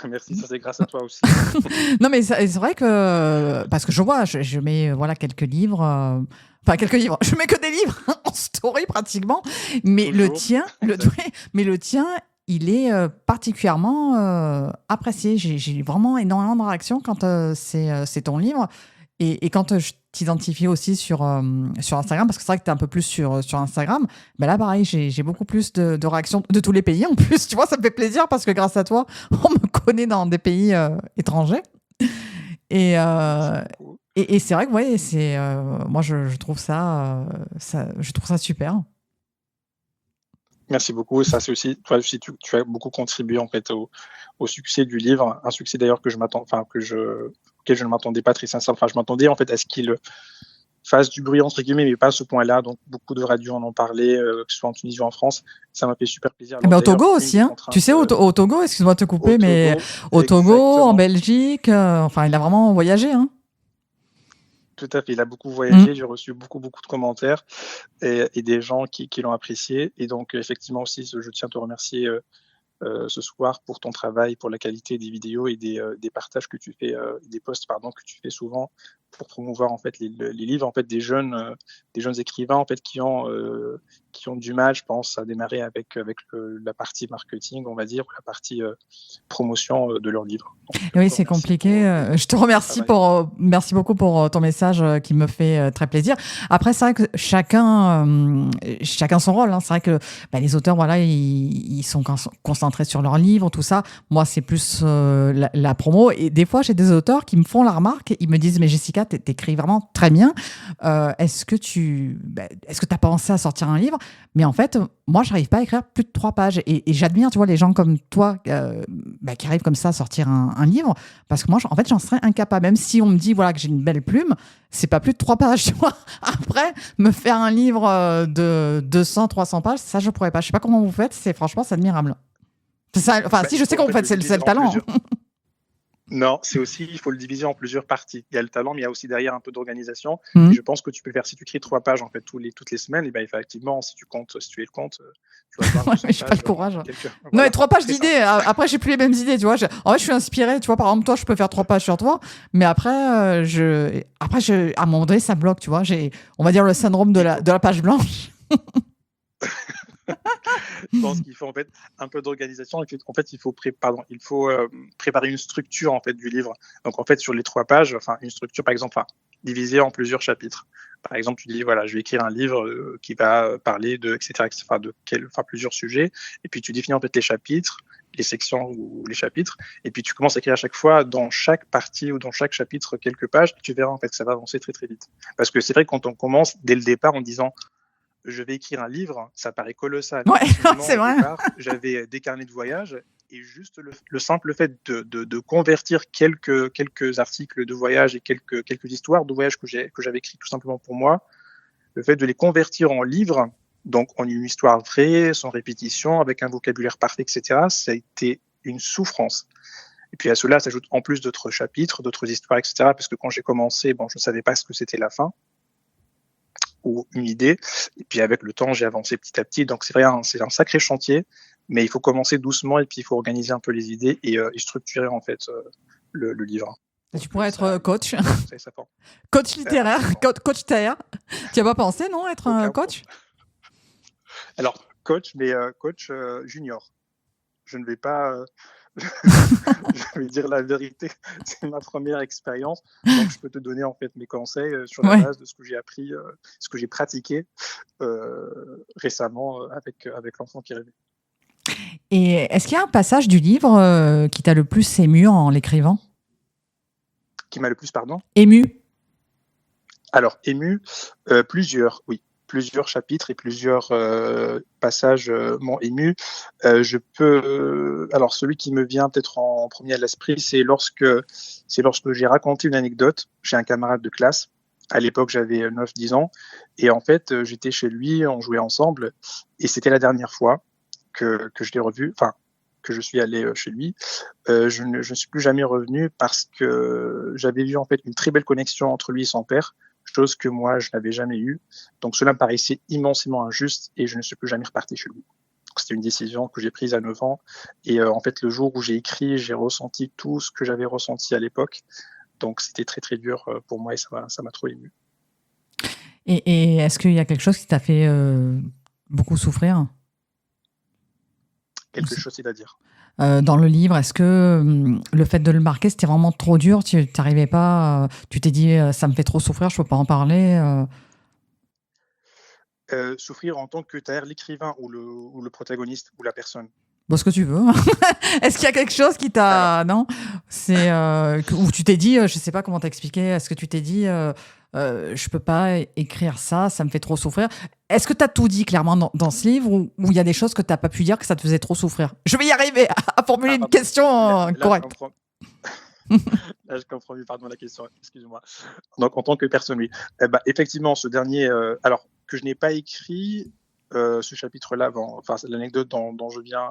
Merci, ça c'est grâce à toi aussi. Non, mais c'est vrai que parce que je vois, je mets voilà quelques livres. Enfin, quelques livres. Je mets que des livres en story pratiquement. Mais Toujours. le tien, il est particulièrement apprécié. J'ai vraiment énormément de réactions quand c'est ton livre. Et quand je t'identifie aussi sur Instagram, parce que c'est vrai que tu es un peu plus sur Instagram, ben là, pareil, j'ai beaucoup plus de réactions de tous les pays. En plus, tu vois, ça me fait plaisir parce que grâce à toi, on me connaît dans des pays étrangers. Et c'est vrai que ouais, moi je trouve ça super. Merci beaucoup. Ça, c'est aussi, toi aussi, tu as beaucoup contribué en fait au succès du livre. Un succès d'ailleurs auquel je ne m'attendais pas très sincèrement. Enfin, je m'attendais en fait à ce qu'il fasse du bruit entre guillemets, mais pas à ce point-là. Donc beaucoup de radios en ont parlé, que ce soit en Tunisie ou en France. Ça m'a fait super plaisir. Alors, au Togo aussi, hein. Tu sais, au Togo, excuse-moi de te couper, mais au Togo, en Belgique, enfin, il a vraiment voyagé, hein. Tout à fait, il a beaucoup voyagé, j'ai reçu beaucoup de commentaires et des gens qui l'ont apprécié. Et donc, effectivement aussi, je tiens à te remercier ce soir pour ton travail, pour la qualité des vidéos et des partages que tu fais, des posts pardon que tu fais souvent pour promouvoir en fait les livres en fait des jeunes écrivains en fait qui ont du mal, je pense, à démarrer avec la partie marketing, on va dire, ou la partie promotion de leurs livres. Donc, Oui, c'est compliqué. Je te remercie merci beaucoup pour ton message qui me fait très plaisir. Après, c'est vrai que chacun son rôle. Hein. C'est vrai que les auteurs, voilà, ils sont concentrés sur leurs livres, tout ça. Moi, c'est plus la promo. Et des fois, j'ai des auteurs qui me font la remarque. Ils me disent, mais Jessica, t'écris vraiment très bien. Est-ce que t'as pensé à sortir un livre? Mais en fait, moi, j'arrive pas à écrire plus de 3 pages. Et j'admire, tu vois, les gens comme toi qui arrivent comme ça à sortir un livre, parce que moi, en fait, j'en serais incapable. Même si on me dit voilà, que j'ai une belle plume, c'est pas plus de 3 pages, tu vois. Après, me faire un livre de 200, 300 pages, ça, je pourrais pas. Je sais pas comment vous faites, c'est admirable. Ça, enfin, si, je sais comment vous faites, c'est le talent. Non, c'est aussi, il faut le diviser en plusieurs parties. Il y a le talent, mais il y a aussi derrière un peu d'organisation. Mmh. Je pense que tu peux faire, si tu écris 3 pages en fait toutes les semaines, et ben effectivement, si tu es le compte, tu vas avoir ouais, mais j'ai pas le courage. Non, voilà, mais 3 pages d'idées. Après, j'ai plus les mêmes idées, tu vois. En fait, je suis inspirée. Tu vois, par exemple, toi, je peux faire 3 pages sur toi, mais après, à un moment donné, ça bloque, tu vois. J'ai, on va dire, le syndrome de la page blanche. Je pense qu'il faut en fait un peu d'organisation. En fait, il faut préparer une structure en fait du livre. Donc en fait, sur les 3 pages, enfin une structure par exemple, divisée en plusieurs chapitres. Par exemple, tu dis voilà, je vais écrire un livre qui va parler de etc. Plusieurs sujets. Et puis tu définis en fait les chapitres, les sections ou les chapitres. Et puis tu commences à écrire à chaque fois dans chaque partie ou dans chaque chapitre quelques pages. Tu verras en fait que ça va avancer très très vite. Parce que c'est vrai que quand on commence dès le départ en disant je vais écrire un livre, ça paraît colossal. Ouais, c'est vrai. Départ, j'avais des carnets de voyage et juste le simple fait de convertir quelques articles de voyage et quelques histoires de voyage que j'avais écrit tout simplement pour moi, le fait de les convertir en livres, donc en une histoire vraie, sans répétition, avec un vocabulaire parfait, etc., ça a été une souffrance. Et puis à cela s'ajoutent en plus d'autres chapitres, d'autres histoires, etc., parce que quand j'ai commencé, je ne savais pas ce que c'était la fin ou une idée. Et puis avec le temps, j'ai avancé petit à petit. Donc c'est vrai, c'est un sacré chantier, mais il faut commencer doucement et puis il faut organiser un peu les idées et structurer en fait le livre. Tu pourrais être coach. Ça coach littéraire, coach TR. Tu as pas pensé, non, être un coach? Alors, coach, mais coach junior. Je ne vais pas... je vais dire la vérité, c'est ma première expérience, donc je peux te donner en fait mes conseils sur la base de ce que j'ai appris, ce que j'ai pratiqué récemment avec l'enfant qui rêvait. Et est-ce qu'il y a un passage du livre qui t'a le plus ému en l'écrivant? Qui m'a le plus, pardon? Ému. Alors, ému, plusieurs, oui. Plusieurs chapitres et plusieurs passages m'ont ému. Alors, celui qui me vient peut-être en premier à l'esprit, c'est lorsque j'ai raconté une anecdote chez un camarade de classe. À l'époque, j'avais 9-10 ans. Et en fait, j'étais chez lui, on jouait ensemble. Et c'était la dernière fois que je l'ai revu, enfin, que je suis allé chez lui. Je ne suis plus jamais revenu parce que j'avais vu en fait une très belle connexion entre lui et son père, chose que moi, je n'avais jamais eue. Donc cela me paraissait immensément injuste et je ne suis plus jamais reparti chez lui. C'était une décision que j'ai prise à 9 ans. Et en fait, le jour où j'ai écrit, j'ai ressenti tout ce que j'avais ressenti à l'époque. Donc c'était très, très dur pour moi et ça m'a trop ému. Et est-ce qu'il y a quelque chose qui t'a fait beaucoup souffrir? Quelque chose, c'est-à-dire dans le livre, est-ce que le fait de le marquer, c'était vraiment trop dur? Tu n'arrivais pas, tu t'es dit ça me fait trop souffrir, je ne peux pas en parler souffrir en tant que l'écrivain ou le protagoniste ou la personne? Bon, ce que tu veux. Est-ce qu'il y a quelque chose qui t'a... Non, c'est où tu t'es dit, je ne sais pas comment t'expliquer, est-ce que tu t'es dit je peux pas écrire ça, ça me fait trop souffrir? Est-ce que tu as tout dit clairement dans ce livre ou il y a des choses que tu n'as pas pu dire que ça te faisait trop souffrir? Je vais y arriver à formuler une question correcte. Là, je comprends mieux, pardon, la question, excuse-moi. Donc, en tant que personne, oui. Effectivement, ce dernier, alors que je n'ai pas écrit, ce chapitre-là, l'anecdote dont je viens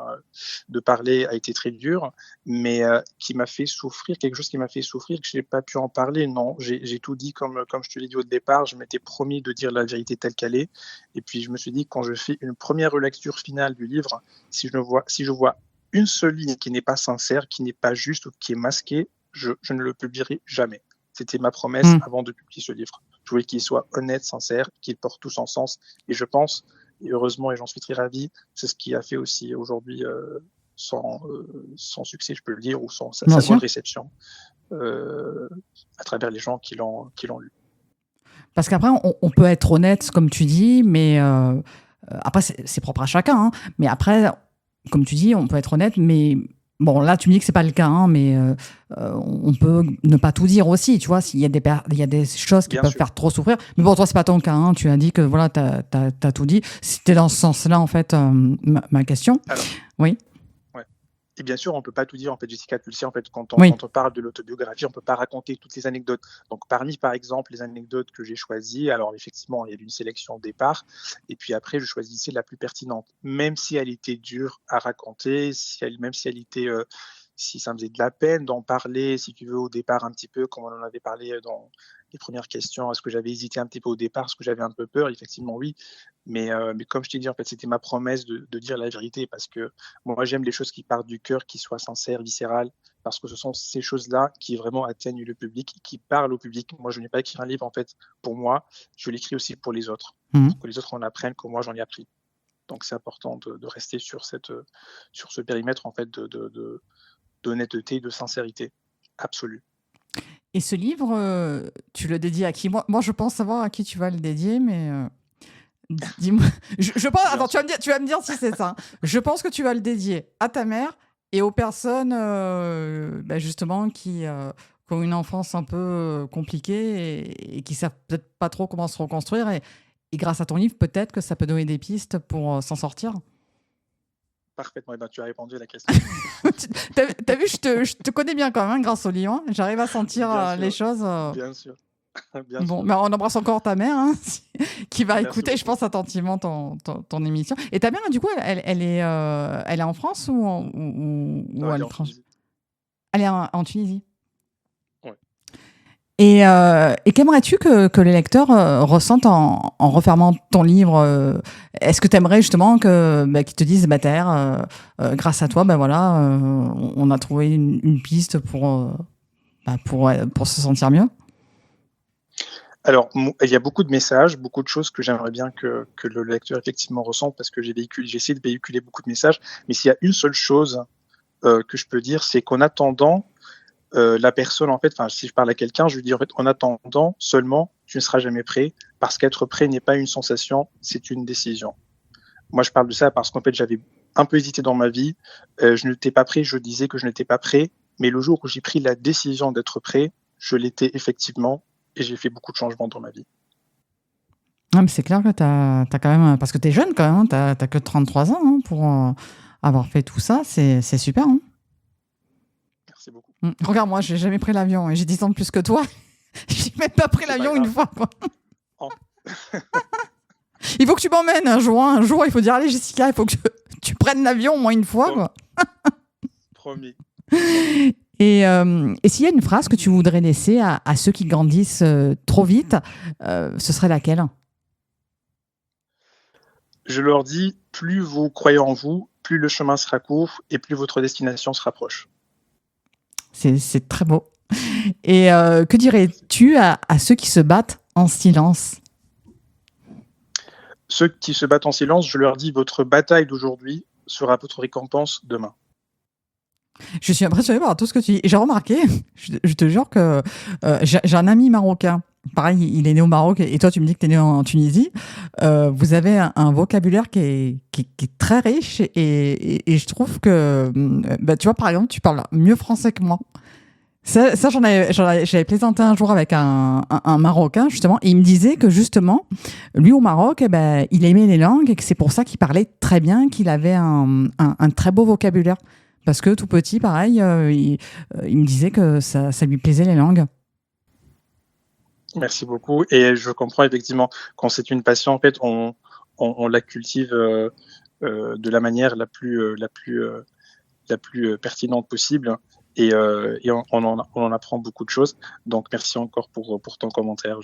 de parler a été très dure, mais qui m'a fait souffrir, quelque chose qui m'a fait souffrir, que je n'ai pas pu en parler. Non, j'ai tout dit comme je te l'ai dit au départ. Je m'étais promis de dire la vérité telle qu'elle est. Et puis, je me suis dit, quand je fais une première relecture finale du livre, si je vois une seule ligne qui n'est pas sincère, qui n'est pas juste ou qui est masquée, je ne le publierai jamais. C'était ma promesse avant de publier ce livre. Je voulais qu'il soit honnête, sincère, qu'il porte tout son sens. Et je pense, et heureusement, et j'en suis très ravi, c'est ce qui a fait aussi aujourd'hui son succès, je peux le dire, ou sa bonne réception à travers les gens qui l'ont lu. Parce qu'après, on peut être honnête, comme tu dis, mais après, c'est propre à chacun. Hein. Mais après, comme tu dis, on peut être honnête, mais bon, là, tu me dis que c'est pas le cas, hein, mais on peut ne pas tout dire aussi, tu vois, s'il y a des choses qui peuvent faire trop souffrir. Mais bon, toi, c'est pas ton cas, hein, tu as dit que voilà, t'as tout dit. C'était dans ce sens-là, en fait, ma question. Alors, oui. Et bien sûr, on ne peut pas tout dire, en fait, Jessica, tu le sais, en fait, quand on parle de l'autobiographie, on ne peut pas raconter toutes les anecdotes. Donc, parmi, par exemple, les anecdotes que j'ai choisies, alors effectivement, il y a eu une sélection au départ, et puis après, je choisissais la plus pertinente, même si elle était dure à raconter, même si elle était, si ça me faisait de la peine d'en parler, si tu veux, au départ, un petit peu, comme on en avait parlé dans les premières questions, est-ce que j'avais hésité un petit peu au départ, est-ce que j'avais un peu peur? Effectivement, oui. Mais comme je t'ai dit, en fait, c'était ma promesse de dire la vérité, parce que moi, j'aime les choses qui partent du cœur, qui soient sincères, viscérales, parce que ce sont ces choses-là qui vraiment atteignent le public, qui parlent au public. Moi, je n'ai pas écrit un livre, en fait, pour moi, je l'écris aussi pour les autres, pour que les autres en apprennent comme moi, j'en ai appris. Donc, c'est important de rester sur ce périmètre, en fait, d'honnêteté, de sincérité absolue. Et ce livre, tu le dédies à qui? Moi, je pense savoir à qui tu vas le dédier, mais dis-moi. Je pense. Attends, tu vas me dire si c'est ça. Je pense que tu vas le dédier à ta mère et aux personnes, justement, qui ont une enfance un peu compliquée et qui savent peut-être pas trop comment se reconstruire. Et grâce à ton livre, peut-être que ça peut donner des pistes pour s'en sortir. Parfaitement, tu as répondu à la question. T'as vu, je te connais bien quand même, hein, grâce au livre. Hein. J'arrive à sentir les choses. Bien sûr. Bon, mais on embrasse encore ta mère, hein, qui va écouter, je pense, attentivement ton émission. Et ta mère, du coup, elle est en France ou non, elle est en Tunisie. Elle est en Tunisie. Ouais. Et qu'aimerais-tu que les lecteurs ressentent en refermant ton livre? Est-ce que tu aimerais justement qu'ils te disent, Terre, grâce à toi, voilà, on a trouvé une piste pour se sentir mieux? Alors, il y a beaucoup de messages, beaucoup de choses que j'aimerais bien que le lecteur effectivement ressente, parce que j'ai essayé de véhiculer beaucoup de messages. Mais s'il y a une seule chose que je peux dire, c'est qu'en attendant, la personne, en fait, si je parle à quelqu'un, je lui dis, en fait, en attendant seulement, tu ne seras jamais prêt, parce qu'être prêt n'est pas une sensation, c'est une décision. Moi, je parle de ça parce qu'en fait, j'avais un peu hésité dans ma vie. Je n'étais pas prêt, je disais que je n'étais pas prêt. Mais le jour où j'ai pris la décision d'être prêt, je l'étais effectivement. Et j'ai fait beaucoup de changements dans ma vie. Ah, mais c'est clair que tu as quand même... Parce que tu es jeune quand même, tu n'as que 33 ans hein, pour avoir fait tout ça. C'est super. Hein. Merci beaucoup. Regarde, moi, j'ai jamais pris l'avion et j'ai 10 ans de plus que toi. J'ai même pas pris l'avion une fois. Quoi. Oh. Il faut que tu m'emmènes un jour. Un jour, il faut dire, allez Jessica, il faut que tu prennes l'avion au moins une fois. Quoi. Promis. Et s'il y a une phrase que tu voudrais laisser à ceux qui grandissent trop vite, ce serait laquelle? Je leur dis, plus vous croyez en vous, plus le chemin sera court et plus votre destination se rapproche. C'est très beau. Et que dirais-tu à ceux qui se battent en silence? Ceux qui se battent en silence, je leur dis, votre bataille d'aujourd'hui sera votre récompense demain. Je suis impressionnée par tout ce que tu dis. Et j'ai remarqué, je te jure que j'ai un ami marocain. Pareil, il est né au Maroc et toi, tu me dis que tu es né en Tunisie. Vous avez un vocabulaire qui est très riche et je trouve que, tu vois, par exemple, tu parles mieux français que moi. Ça j'avais plaisanté un jour avec un Marocain, justement, et il me disait que, justement, lui, au Maroc, il aimait les langues et que c'est pour ça qu'il parlait très bien, qu'il avait un très beau vocabulaire. Parce que tout petit, pareil, il me disait que ça lui plaisait les langues. Merci beaucoup. Et je comprends effectivement, quand c'est une passion, en fait, on la cultive de la manière la plus pertinente possible. Et on en apprend beaucoup de choses. Donc, merci encore pour ton commentaire.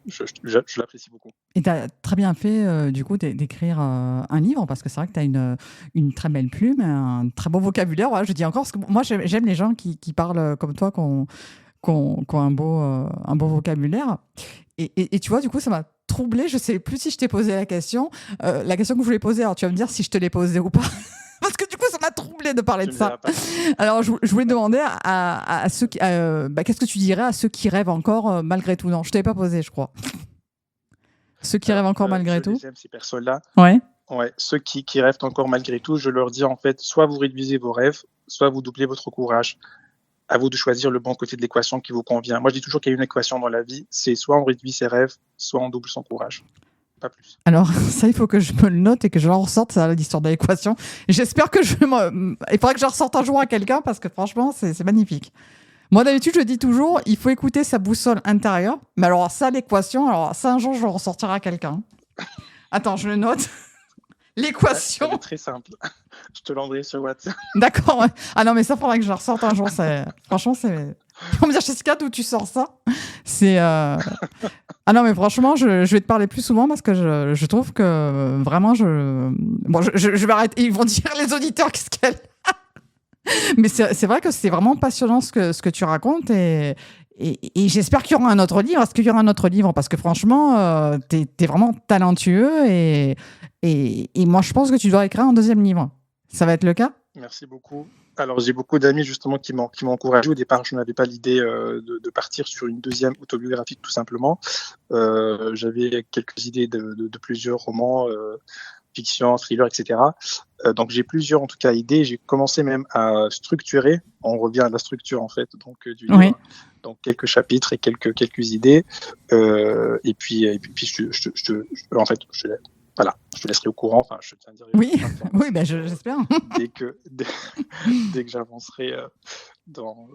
je l'apprécie beaucoup. Et tu as très bien fait, du coup, d'écrire un livre, parce que c'est vrai que tu as une très belle plume, un très beau vocabulaire. Voilà, je dis encore, parce que moi, j'aime les gens qui parlent comme toi, qui ont un beau vocabulaire. Et tu vois, du coup, ça m'a troublée. Je sais plus si je t'ai posé la question. La question que je voulais poser, alors tu vas me dire si je te l'ai posée ou pas. Parce que du coup, ça m'a troublée de parler Tu de me ça. diras pas. Alors, je voulais demander à ceux qui... qu'est-ce que tu dirais à ceux qui rêvent encore malgré tout? Non, je ne t'avais pas posé, je crois. Ceux qui rêvent Alors, encore malgré je tout? les aime, ces personnes-là. Ouais. Ouais, ceux qui rêvent encore malgré tout, je leur dis en fait, soit vous réduisez vos rêves, soit vous doublez votre courage. À vous de choisir le bon côté de l'équation qui vous convient. Moi, je dis toujours qu'il y a une équation dans la vie, c'est soit on réduit ses rêves, soit on double son courage. Pas plus. Alors, ça, il faut que je me le note et que je le ressorte, ça, l'histoire de l'équation. J'espère que il faudrait que je ressorte un jour à quelqu'un, parce que franchement, c'est magnifique. Moi, d'habitude, je dis toujours, il faut écouter sa boussole intérieure. Mais alors, ça, l'équation, alors ça, un jour, je le ressortirai à quelqu'un. Attends, je le note. L'équation. Elle est très simple. Je te l'enverrai sur WhatsApp. D'accord. Ouais. Ah non, mais ça, faudrait que je le ressorte un jour. Franchement, c'est... On me dire, Jessica, d'où tu sors ça? C'est... Ah non, mais franchement, je vais te parler plus souvent, parce que je trouve que vraiment, bon, je vais arrêter. Ils vont dire, les auditeurs, qu'est-ce qu'elle... Mais c'est vrai que c'est vraiment passionnant ce que tu racontes, et j'espère qu'il y aura un autre livre. Est-ce qu'il y aura un autre livre? Parce que franchement, t'es vraiment talentueux, et moi, je pense que tu dois écrire un deuxième livre. Ça va être le cas? Merci beaucoup. Alors, j'ai beaucoup d'amis justement qui m'ont encouragé. Au départ, je n'avais pas l'idée de partir sur une deuxième autobiographie, tout simplement. J'avais quelques idées de plusieurs romans, fiction, thriller, etc. Donc, j'ai plusieurs, en tout cas, idées. J'ai commencé même à structurer. On revient à la structure, en fait, donc, du livre. Oui. Donc, quelques chapitres et quelques idées. Et puis en fait, voilà, je te laisserai au courant. Enfin, je te tiendrai Oui, oui, ben j'espère. dès que j'avancerai dans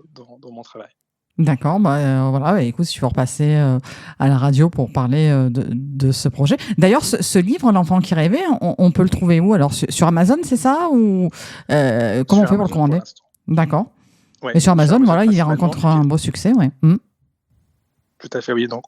mon travail. D'accord, voilà, écoute, il faut repasser à la radio pour parler de ce projet. D'ailleurs, ce livre, L'enfant qui rêvait, on peut le trouver où? Alors, sur Amazon, c'est ça? Ou comment on fait pour le commander? D'accord. Ouais, Et sur Amazon, voilà, il principalement, rencontre un beau succès, ouais. Tout à fait, oui. Donc,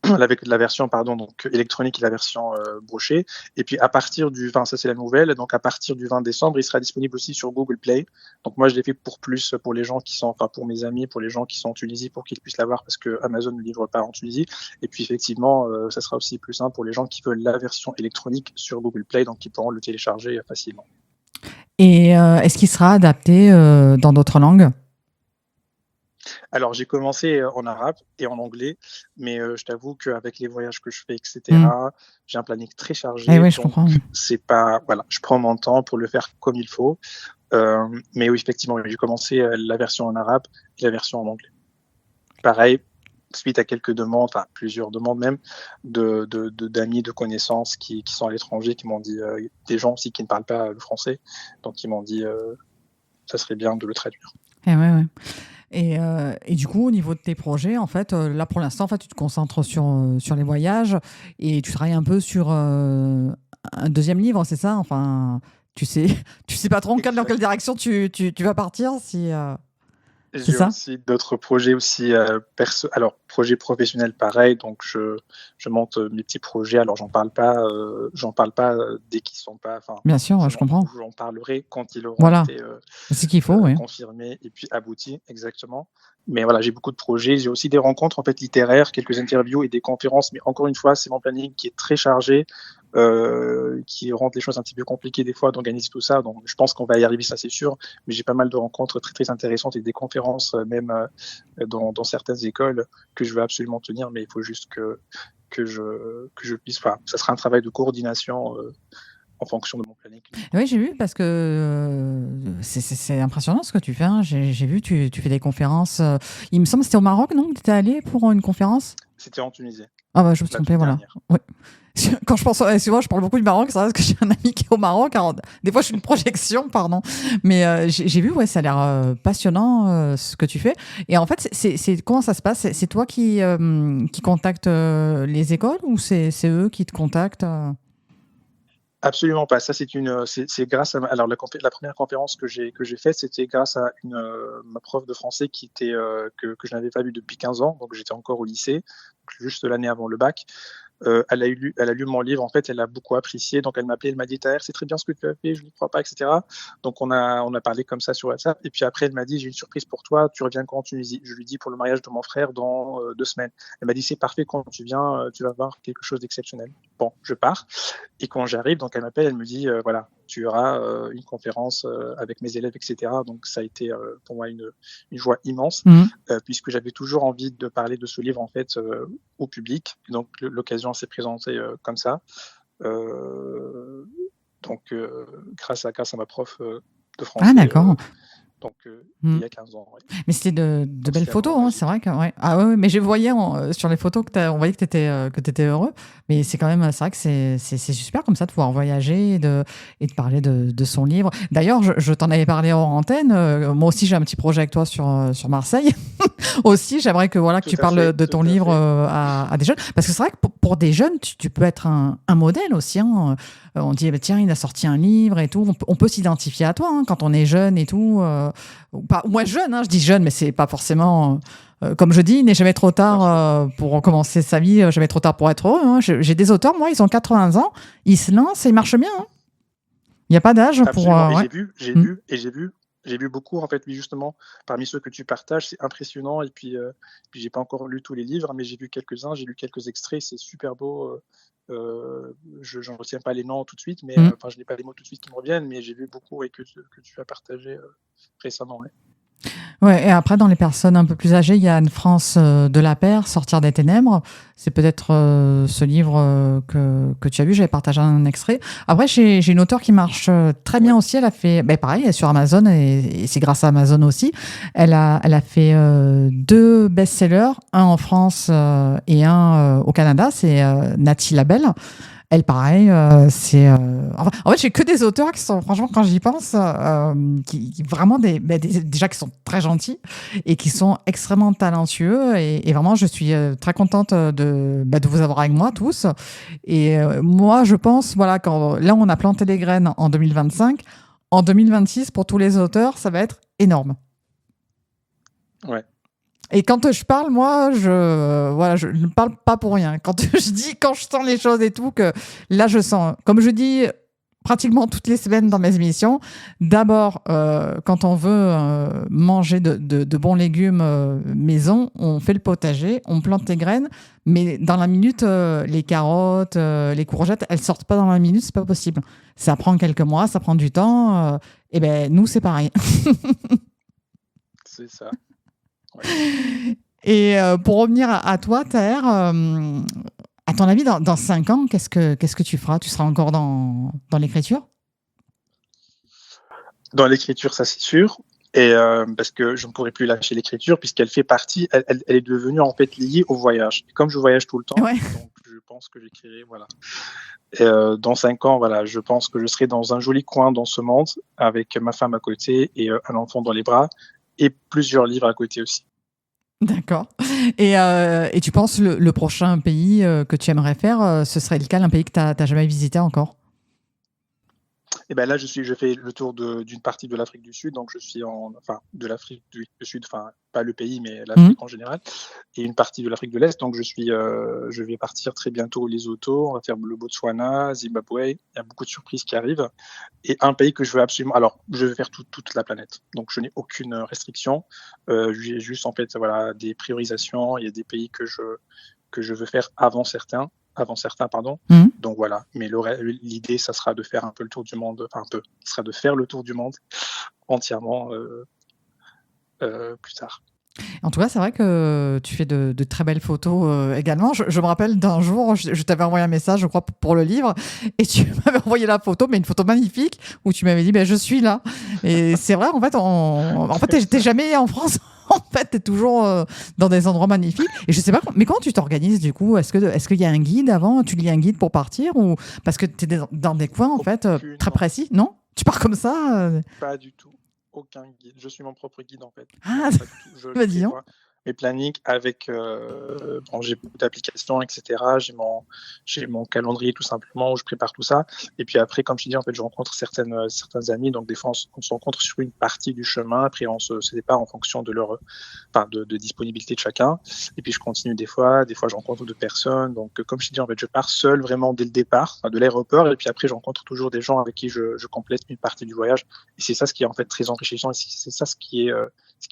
avec la version donc électronique et la version brochée. Et puis à partir du 20, ça c'est la nouvelle, donc à partir du 20 décembre, il sera disponible aussi sur Google Play. Donc moi je l'ai fait pour les gens qui sont, enfin pour mes amis, pour les gens qui sont en Tunisie, pour qu'ils puissent l'avoir, parce que Amazon ne livre pas en Tunisie. Et puis effectivement, ça sera aussi plus simple pour les gens qui veulent la version électronique sur Google Play, donc ils pourront le télécharger facilement. Et est-ce qu'il sera adapté dans d'autres langues? Alors, j'ai commencé en arabe et en anglais, mais je t'avoue qu'avec les voyages que je fais, etc., j'ai un planning très chargé. Eh oui, je comprends. C'est pas, voilà, je prends mon temps pour le faire comme il faut. Mais oui, effectivement, j'ai commencé la version en arabe et la version en anglais. Pareil, suite à quelques demandes, enfin plusieurs demandes même, d'amis, de connaissances qui sont à l'étranger, qui m'ont dit, des gens aussi qui ne parlent pas le français, donc ils m'ont dit, ça serait bien de le traduire. Eh ouais. Et du coup, au niveau de tes projets, en fait, là pour l'instant, en fait, tu te concentres sur les voyages, et tu travailles un peu sur un deuxième livre, c'est ça? Enfin, tu sais pas trop dans quelle direction tu vas partir, si. C'est J'ai ça? aussi d'autres projets aussi alors projets professionnels pareil, donc je monte mes petits projets. Alors j'en parle pas dès qu'ils sont pas. Enfin, Bien sûr, ouais, je comprends. j'en parlerai quand ils auront Voilà, été c'est ce qu'il faut, oui. confirmés et puis aboutis exactement. Mais voilà, j'ai beaucoup de projets. J'ai aussi des rencontres en fait littéraires, quelques interviews et des conférences. Mais encore une fois, c'est mon planning qui est très chargé, qui rend les choses un petit peu compliquées des fois d'organiser tout ça. Donc je pense qu'on va y arriver, ça c'est sûr. Mais j'ai pas mal de rencontres très très intéressantes et des conférences même dans certaines écoles que je veux absolument tenir. Mais il faut juste que je puisse. Enfin, ça sera un travail de coordination. En fonction de mon planning. Oui, j'ai vu, parce que c'est impressionnant ce que tu fais. Hein. J'ai vu, tu fais des conférences. Il me semble que c'était au Maroc, non? Tu étais allé pour une conférence? C'était en Tunisie. Ah bah je me suis trompée, voilà. Ouais. Quand je pense, souvent je parle beaucoup du Maroc, c'est vrai, parce que j'ai un ami qui est au Maroc. Alors, des fois je suis une projection, pardon. Mais j'ai vu, ouais, ça a l'air passionnant ce que tu fais. Et en fait, comment ça se passe? C'est toi qui contactes les écoles, ou c'est eux qui te contactent? Absolument pas. Ça, c'est grâce à alors la première conférence que j'ai faite, c'était grâce à ma prof de français que je n'avais pas vue depuis 15 ans, donc j'étais encore au lycée, donc juste l'année avant le bac. Elle a lu mon livre, en fait, elle a beaucoup apprécié, donc elle m'a appelé, elle m'a dit Taher, c'est très bien ce que tu as fait, je n'y crois pas, etc. Donc on a parlé comme ça sur WhatsApp, et puis après elle m'a dit j'ai une surprise pour toi, tu reviens quand en Tunisie? Je lui dis pour le mariage de mon frère dans 2 semaines. Elle m'a dit c'est parfait, quand tu viens, tu vas voir quelque chose d'exceptionnel. Bon, je pars, et quand j'arrive, donc elle m'appelle, elle me dit voilà, tu auras une conférence avec mes élèves, etc. Donc ça a été pour moi une joie immense, puisque j'avais toujours envie de parler de ce livre en fait au public. Donc l'occasion s'est présentée comme ça. Donc grâce à ma prof de français. Ah, d'accord. Donc il y a 15 ans. Ouais. Mais c'était de belles photos, hein, c'est vrai que ouais. Ah ouais, mais je voyais sur les photos on voyait que tu étais heureux. Mais c'est quand même, c'est vrai que c'est super comme ça de pouvoir voyager et de parler de son livre. D'ailleurs, je t'en avais parlé hors antenne. Moi aussi, j'ai un petit projet avec toi sur Marseille. Aussi, j'aimerais que tu parles de ton livre à des jeunes. Parce que c'est vrai que pour des jeunes, tu peux être un modèle aussi. Hein. On dit, tiens, il a sorti un livre et tout. On peut s'identifier à toi quand on est jeune et tout. Moi, jeune, hein, je dis jeune, mais c'est pas forcément... comme je dis, il n'est jamais trop tard pour commencer sa vie, jamais trop tard pour être heureux. Hein. J'ai des auteurs, moi, ils ont 80 ans, ils se lancent et ils marchent bien. Hein. Il n'y a pas d'âge pour... J'ai vu beaucoup, en fait, justement, parmi ceux que tu partages, c'est impressionnant. Et puis j'ai pas encore lu tous les livres, mais j'ai vu quelques-uns, j'ai lu quelques extraits, c'est super beau. Je n'en retiens pas les noms tout de suite, mais je n'ai pas les mots tout de suite qui me reviennent, mais j'ai vu beaucoup et que tu as partagé récemment. Ouais. Ouais, et après, dans les personnes un peu plus âgées, il y a Anne France de la Paire, Sortir des ténèbres. C'est peut-être ce livre que tu as vu, j'avais partagé un extrait. Après, j'ai une auteure qui marche très bien aussi. Elle a fait, pareil, elle est sur Amazon et c'est grâce à Amazon aussi. Elle a fait 2 best-sellers, un en France et un au Canada. C'est Nathalie Labelle. Elle, pareil, c'est... en fait, j'ai que des auteurs qui sont, franchement, quand j'y pense, qui vraiment déjà qui sont très gentils et qui sont extrêmement talentueux. Et vraiment, je suis très contente de vous avoir avec moi tous. Et moi, je pense, là, on a planté les graines en 2025. En 2026, pour tous les auteurs, ça va être énorme. Ouais. Et quand je parle, moi, je ne parle pas pour rien. Quand je sens les choses et tout, que là, je sens, comme je dis pratiquement toutes les semaines dans mes émissions, d'abord, quand on veut manger de bons légumes maison, on fait le potager, on plante les graines, mais dans la minute, les carottes, les courgettes, elles sortent pas dans la minute, c'est pas possible. Ça prend quelques mois, ça prend du temps. Et nous, c'est pareil. C'est ça. Ouais. Et pour revenir à toi, Taher, à ton avis, dans 5 ans, qu'est-ce que tu feras? Tu seras encore dans l'écriture? Dans l'écriture, ça c'est sûr. Et parce que je ne pourrais plus lâcher l'écriture puisqu'elle fait partie, elle est devenue en fait liée au voyage. Et comme je voyage tout le temps, donc je pense que j'écrirai, voilà. Et dans 5 ans, voilà, je pense que je serai dans un joli coin dans ce monde avec ma femme à côté et un enfant dans les bras et plusieurs livres à côté aussi. D'accord. Et tu penses le prochain pays que tu aimerais faire, ce serait lequel, un pays que tu n'as jamais visité encore? Et ben là, je fais le tour d'une partie de l'Afrique du Sud, donc de l'Afrique du Sud, pas le pays, mais l'Afrique en général, et une partie de l'Afrique de l'Est. Donc je vais partir très bientôt au Lesotho, on va faire le Botswana, Zimbabwe. Il y a beaucoup de surprises qui arrivent. Et un pays que je veux absolument, alors je vais faire toute la planète. Donc je n'ai aucune restriction. J'ai juste en fait des priorisations. Il y a des pays que je veux faire avant certains. Donc voilà, mais l'idée, ça sera de faire un peu le tour du monde, ça sera de faire le tour du monde entièrement plus tard. En tout cas, c'est vrai que tu fais de très belles photos également. Je me rappelle d'un jour, je t'avais envoyé un message, je crois, pour le livre, et tu m'avais envoyé la photo, mais une photo magnifique, où tu m'avais dit, je suis là. Et c'est vrai, en fait, t'es jamais en France. En fait, tu es toujours dans des endroits magnifiques. Et je sais pas, mais comment tu t'organises du coup? Est-ce qu'il y a un guide avant? Tu lis un guide pour partir? Ou parce que tu es dans des coins en fait très précis? Non? Tu pars comme ça? Pas du tout. Aucun guide. Je suis mon propre guide en fait. Ah, vas-y. mes plannings avec. Bon, j'ai beaucoup d'applications, etc. J'ai mon calendrier tout simplement où je prépare tout ça. Et puis après, comme je dis, en fait, je rencontre certains amis. Donc des fois, on se rencontre sur une partie du chemin. Après, on se sépare en fonction de leur, de disponibilité de chacun. Et puis je continue des fois je rencontre d'autres personnes. Donc comme je dis, en fait, je pars seul vraiment dès le départ, de l'aéroport. Et puis après, je rencontre toujours des gens avec qui je complète une partie du voyage. Et c'est ça ce qui est en fait très enrichissant. Et c'est ça ce qui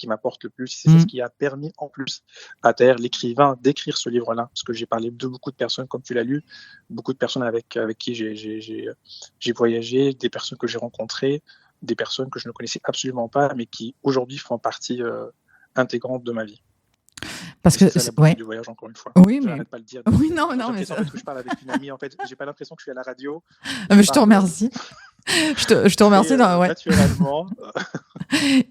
m'apporte le plus. C'est ça ce qui a permis en plus à Taher, l'écrivain, d'écrire ce livre-là. Parce que j'ai parlé de beaucoup de personnes, comme tu l'as lu, beaucoup de personnes avec qui j'ai voyagé, des personnes que j'ai rencontrées, des personnes que je ne connaissais absolument pas, mais qui aujourd'hui font partie intégrante de ma vie. Parce que c'est ça la beauté du voyage, encore une fois. Oui, je mais n'arrête pas de le dire. oui, non, mais en fait, que je parle avec une amie. En fait, j'ai pas l'impression que je suis à la radio. mais je te remercie. Je te remercie. Ouais. Naturellement.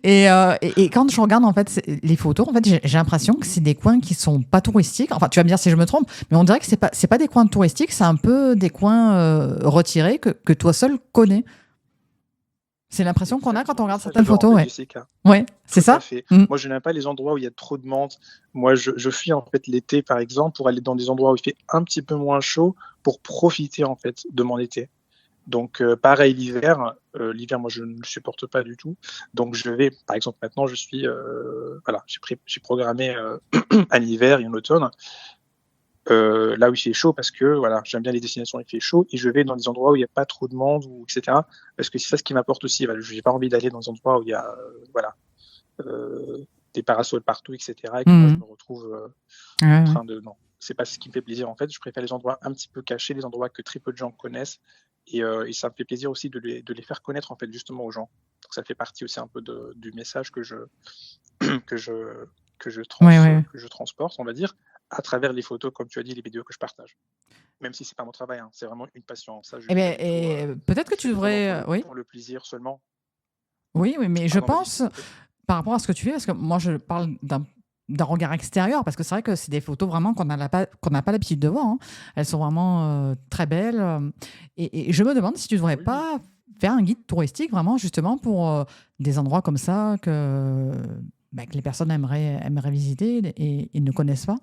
Et quand je regarde en fait les photos, en fait, j'ai l'impression que c'est des coins qui sont pas touristiques. Enfin, tu vas me dire si je me trompe, mais on dirait que c'est pas des coins touristiques, c'est un peu des coins retirés que toi seul connais. C'est l'impression qu'on a quand on regarde certaines photos, ouais. Ouais, c'est ça. Moi, je n'aime pas les endroits où il y a trop de monde. Moi, je fuis en fait l'été, par exemple, pour aller dans des endroits où il fait un petit peu moins chaud, pour profiter en fait de mon été. Donc, pareil, l'hiver, moi, je ne le supporte pas du tout. Donc, je vais, par exemple, maintenant, je suis, voilà, j'ai programmé un hiver et un automne. Là où il fait chaud, parce que voilà, j'aime bien les destinations où il fait chaud, et je vais dans des endroits où il n'y a pas trop de monde, etc. Parce que c'est ça ce qui m'apporte aussi. Voilà, je n'ai pas envie d'aller dans des endroits où il y a des parasols partout, etc. Et que moi, je me retrouve en train de... Non, c'est pas ce qui me fait plaisir en fait. Je préfère les endroits un petit peu cachés, les endroits que très peu de gens connaissent. Et ça me fait plaisir aussi de les faire connaître en fait justement aux gens. Donc ça fait partie aussi un peu du message que je transporte, on va dire, à travers les photos, comme tu as dit, les vidéos que je partage. Même si c'est pas mon travail, hein, c'est vraiment une passion. Ça, peut-être que tu devrais, pour le plaisir seulement. Oui, mais je pense, par rapport à ce que tu fais, parce que moi je parle d'un regard extérieur, parce que c'est vrai que c'est des photos vraiment qu'on n'a pas l'habitude de voir. Hein. Elles sont vraiment très belles. Et je me demande si tu ne devrais pas faire un guide touristique, vraiment, justement, pour des endroits comme ça que les personnes aimeraient visiter et ne connaissent pas.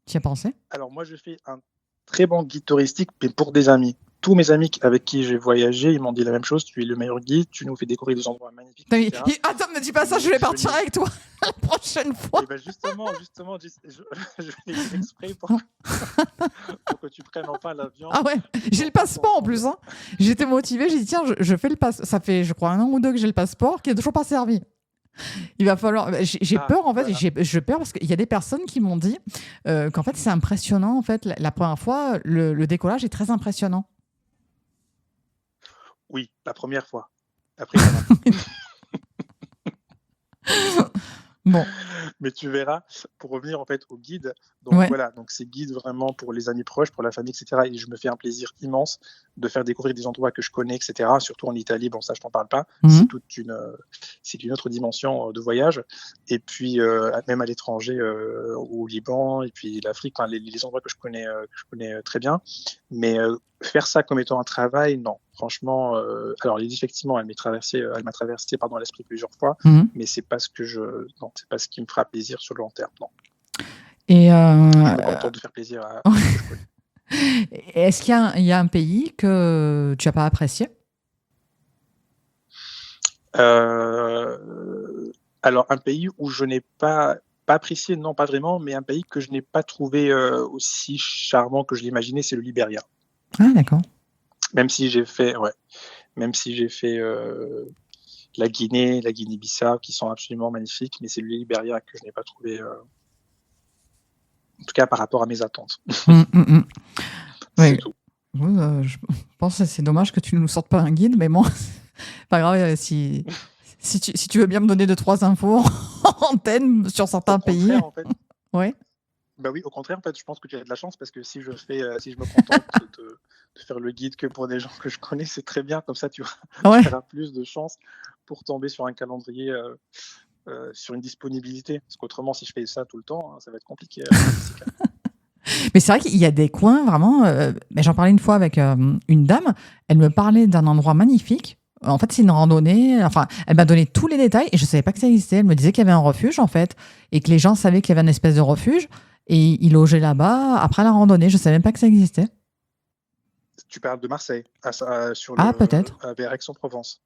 Tu y as pensé ? Alors, moi, je fais un très bon guide touristique, mais pour des amis. Tous mes amis avec qui j'ai voyagé, ils m'ont dit la même chose. Tu es le meilleur guide, tu nous fais découvrir des endroits magnifiques. Attends, ne me dis pas ça, je vais partir avec toi la prochaine fois. Justement, je l'ai fait exprès pour que tu prennes enfin l'avion. Ah ouais, j'ai le passeport en plus. Hein. J'étais motivée, j'ai dit tiens, je fais le passeport. Ça fait, je crois, 1 an ou 2 que j'ai le passeport qui n'est toujours pas servi. Il va falloir. J'ai peur en fait. Voilà. J'ai peur parce qu'il y a des personnes qui m'ont dit qu'en fait c'est impressionnant. En fait, la première fois, le décollage est très impressionnant. Oui, la première fois. Après, ça va. Bon. Mais tu verras, pour revenir en fait au guide, donc voilà, donc c'est guide vraiment pour les amis proches, pour la famille, etc. Et je me fais un plaisir immense de faire découvrir des endroits que je connais, etc. Surtout en Italie, bon ça je t'en parle pas, c'est une autre dimension de voyage. Et puis même à l'étranger, au Liban, et puis l'Afrique, les endroits que je connais très bien. Mais faire ça comme étant un travail, non. Franchement, alors effectivement, elle m'a traversé l'esprit plusieurs fois, mais c'est pas ce qui me fera plaisir sur le long terme, non. Et je me contente de faire plaisir à ceux que je connais. Est-ce qu'il y a un pays que tu n'as pas apprécié ? Alors un pays où je n'ai pas apprécié, non pas vraiment, mais un pays que je n'ai pas trouvé aussi charmant que je l'imaginais, c'est le Libéria. Ah d'accord. Même si j'ai fait la Guinée-Bissau, qui sont absolument magnifiques, mais c'est le Libéria que je n'ai pas trouvé, en tout cas par rapport à mes attentes. C'est tout. Je pense que c'est dommage que tu ne nous sortes pas un guide, mais bon, pas grave, si tu veux bien me donner 2-3 infos en antenne sur certains pays. En fait. Ouais. Bah oui, au contraire, en fait, je pense que tu as de la chance parce que si je me contente de faire le guide que pour des gens que je connais, c'est très bien. Comme ça, tu auras plus de chance pour tomber sur un calendrier, sur une disponibilité. Parce qu'autrement, si je fais ça tout le temps, ça va être compliqué. Mais c'est vrai qu'il y a des coins vraiment. Mais j'en parlais une fois avec une dame. Elle me parlait d'un endroit magnifique En fait, c'est une randonnée. Enfin, elle m'a donné tous les détails et je savais pas que ça existait. Elle me disait qu'il y avait un refuge, en fait, et que les gens savaient qu'il y avait une espèce de refuge et ils logeaient là-bas après la randonnée. Je savais même pas que ça existait. Tu parles de Marseille, Peut-être. vers Aix-en-Provence.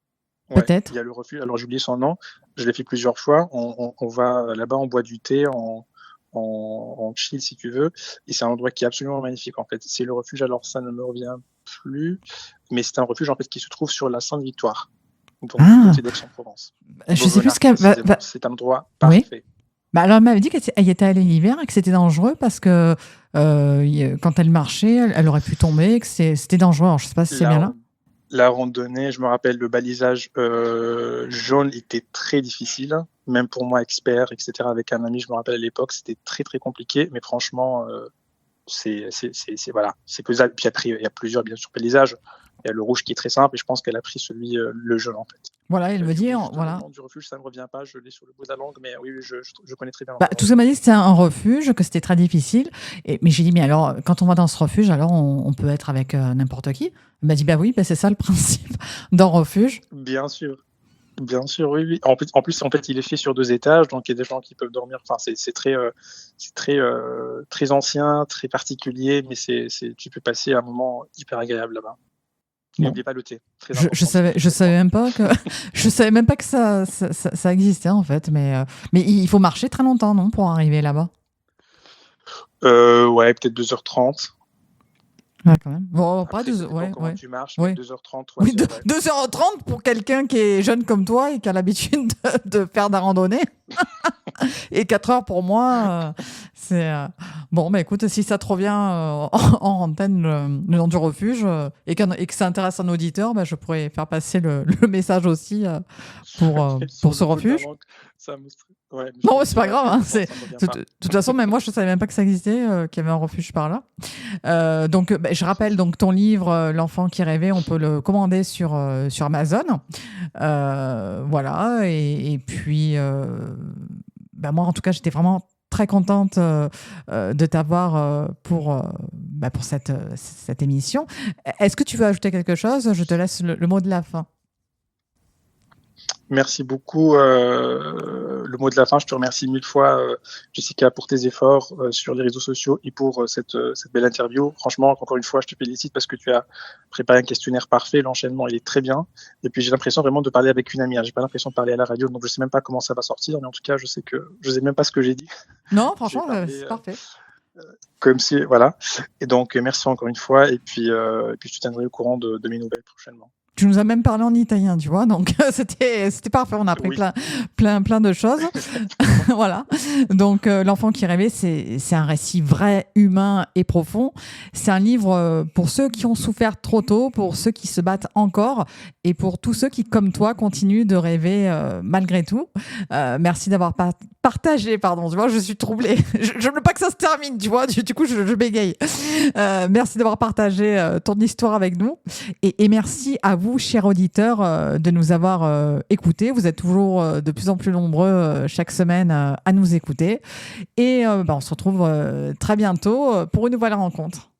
Ouais, Peut-être. il y a le refuge. Alors, j'ai oublié son nom. Je l'ai fait plusieurs fois. On va là-bas, on boit du thé, en chill, si tu veux. Et c'est un endroit qui est absolument magnifique, en fait. C'est le refuge, alors ça ne me revient plus, mais c'est un refuge, en fait, qui se trouve sur la Sainte-Victoire, donc du côté d'Aix-en-Provence. Je sais plus ce qu'elle... C'est un endroit parfait. Oui. Alors, elle m'avait dit qu'elle y était allée l'hiver et que c'était dangereux parce que quand elle marchait, elle aurait pu tomber, que c'était dangereux. Alors, je ne sais pas si c'est bien là. La randonnée, je me rappelle, le balisage jaune était très difficile, même pour moi, expert, etc. Avec un ami, je me rappelle à l'époque, c'était très très compliqué, mais franchement, c'est faisable. Puis après, il y a plusieurs, bien sûr, balisages. Il y a le rouge qui est très simple, et je pense qu'elle a pris le jaune, en fait. Voilà, elle me dit, voilà. Le nom du refuge, ça ne me revient pas, je l'ai sur le bout de la langue, mais oui, je connais très bien. Tout ça m'a dit que c'était un refuge, que c'était très difficile. Mais j'ai dit, mais alors, quand on va dans ce refuge, alors on peut être avec n'importe qui. Elle m'a dit, oui, c'est ça le principe d'un refuge. Bien sûr, oui. En plus, il est fait sur 2 étages, donc il y a des gens qui peuvent dormir. Enfin, c'est très ancien, très particulier, mais tu peux passer un moment hyper agréable là-bas. N'oubliez pas le thé. Je savais même pas que ça existait en fait, mais il faut marcher très longtemps, non, pour arriver là-bas. Ouais, peut-être 2h30. Ouais, quand même. Bon, pas après, 2 heures. Comment tu marches, ouais. 2h30. Oui, 2h30 pour quelqu'un qui est jeune comme toi et qui a l'habitude de faire de la randonnée. Et 4 heures pour moi, c'est... Bon, écoute, si ça te revient en antenne, le nom du refuge, et que ça intéresse un auditeur, je pourrais faire passer le message aussi pour ce refuge. Ouais, non, c'est pas grave. De toute façon, même moi, je ne savais même pas que ça existait, qu'il y avait un refuge par là. Donc, je rappelle donc ton livre, L'enfant qui rêvait, on peut le commander sur Amazon. Voilà. Et puis, moi, en tout cas, j'étais vraiment très contente de t'avoir pour cette émission. Est-ce que tu veux ajouter quelque chose ? Je te laisse le mot de la fin. Merci beaucoup. Le mot de la fin, je te remercie 1000 fois, Jessica, pour tes efforts sur les réseaux sociaux et pour cette belle interview. Franchement, encore une fois, je te félicite parce que tu as préparé un questionnaire parfait. L'enchaînement, il est très bien. Et puis, j'ai l'impression vraiment de parler avec une amie. J'ai pas l'impression de parler à la radio, donc je sais même pas comment ça va sortir. Mais en tout cas, je sais même pas ce que j'ai dit. Non, franchement, c'est parfait. Comme si, voilà. Et donc, merci encore une fois. Et puis je te tiendrai au courant de mes nouvelles prochainement. Tu nous as même parlé en italien, tu vois, donc c'était parfait. On a appris plein de choses. Voilà. Donc, L'enfant qui rêvait, c'est un récit vrai, humain et profond. C'est un livre pour ceux qui ont souffert trop tôt, pour ceux qui se battent encore et pour tous ceux qui, comme toi, continuent de rêver malgré tout. Merci d'avoir partagé, pardon, tu vois, je suis troublée. Je ne veux pas que ça se termine, tu vois, du coup, je bégaye. Merci d'avoir partagé ton histoire avec nous et merci à vous, chers auditeurs, de nous avoir écoutés. Vous êtes toujours de plus en plus nombreux chaque semaine à nous écouter. Et on se retrouve très bientôt pour une nouvelle rencontre.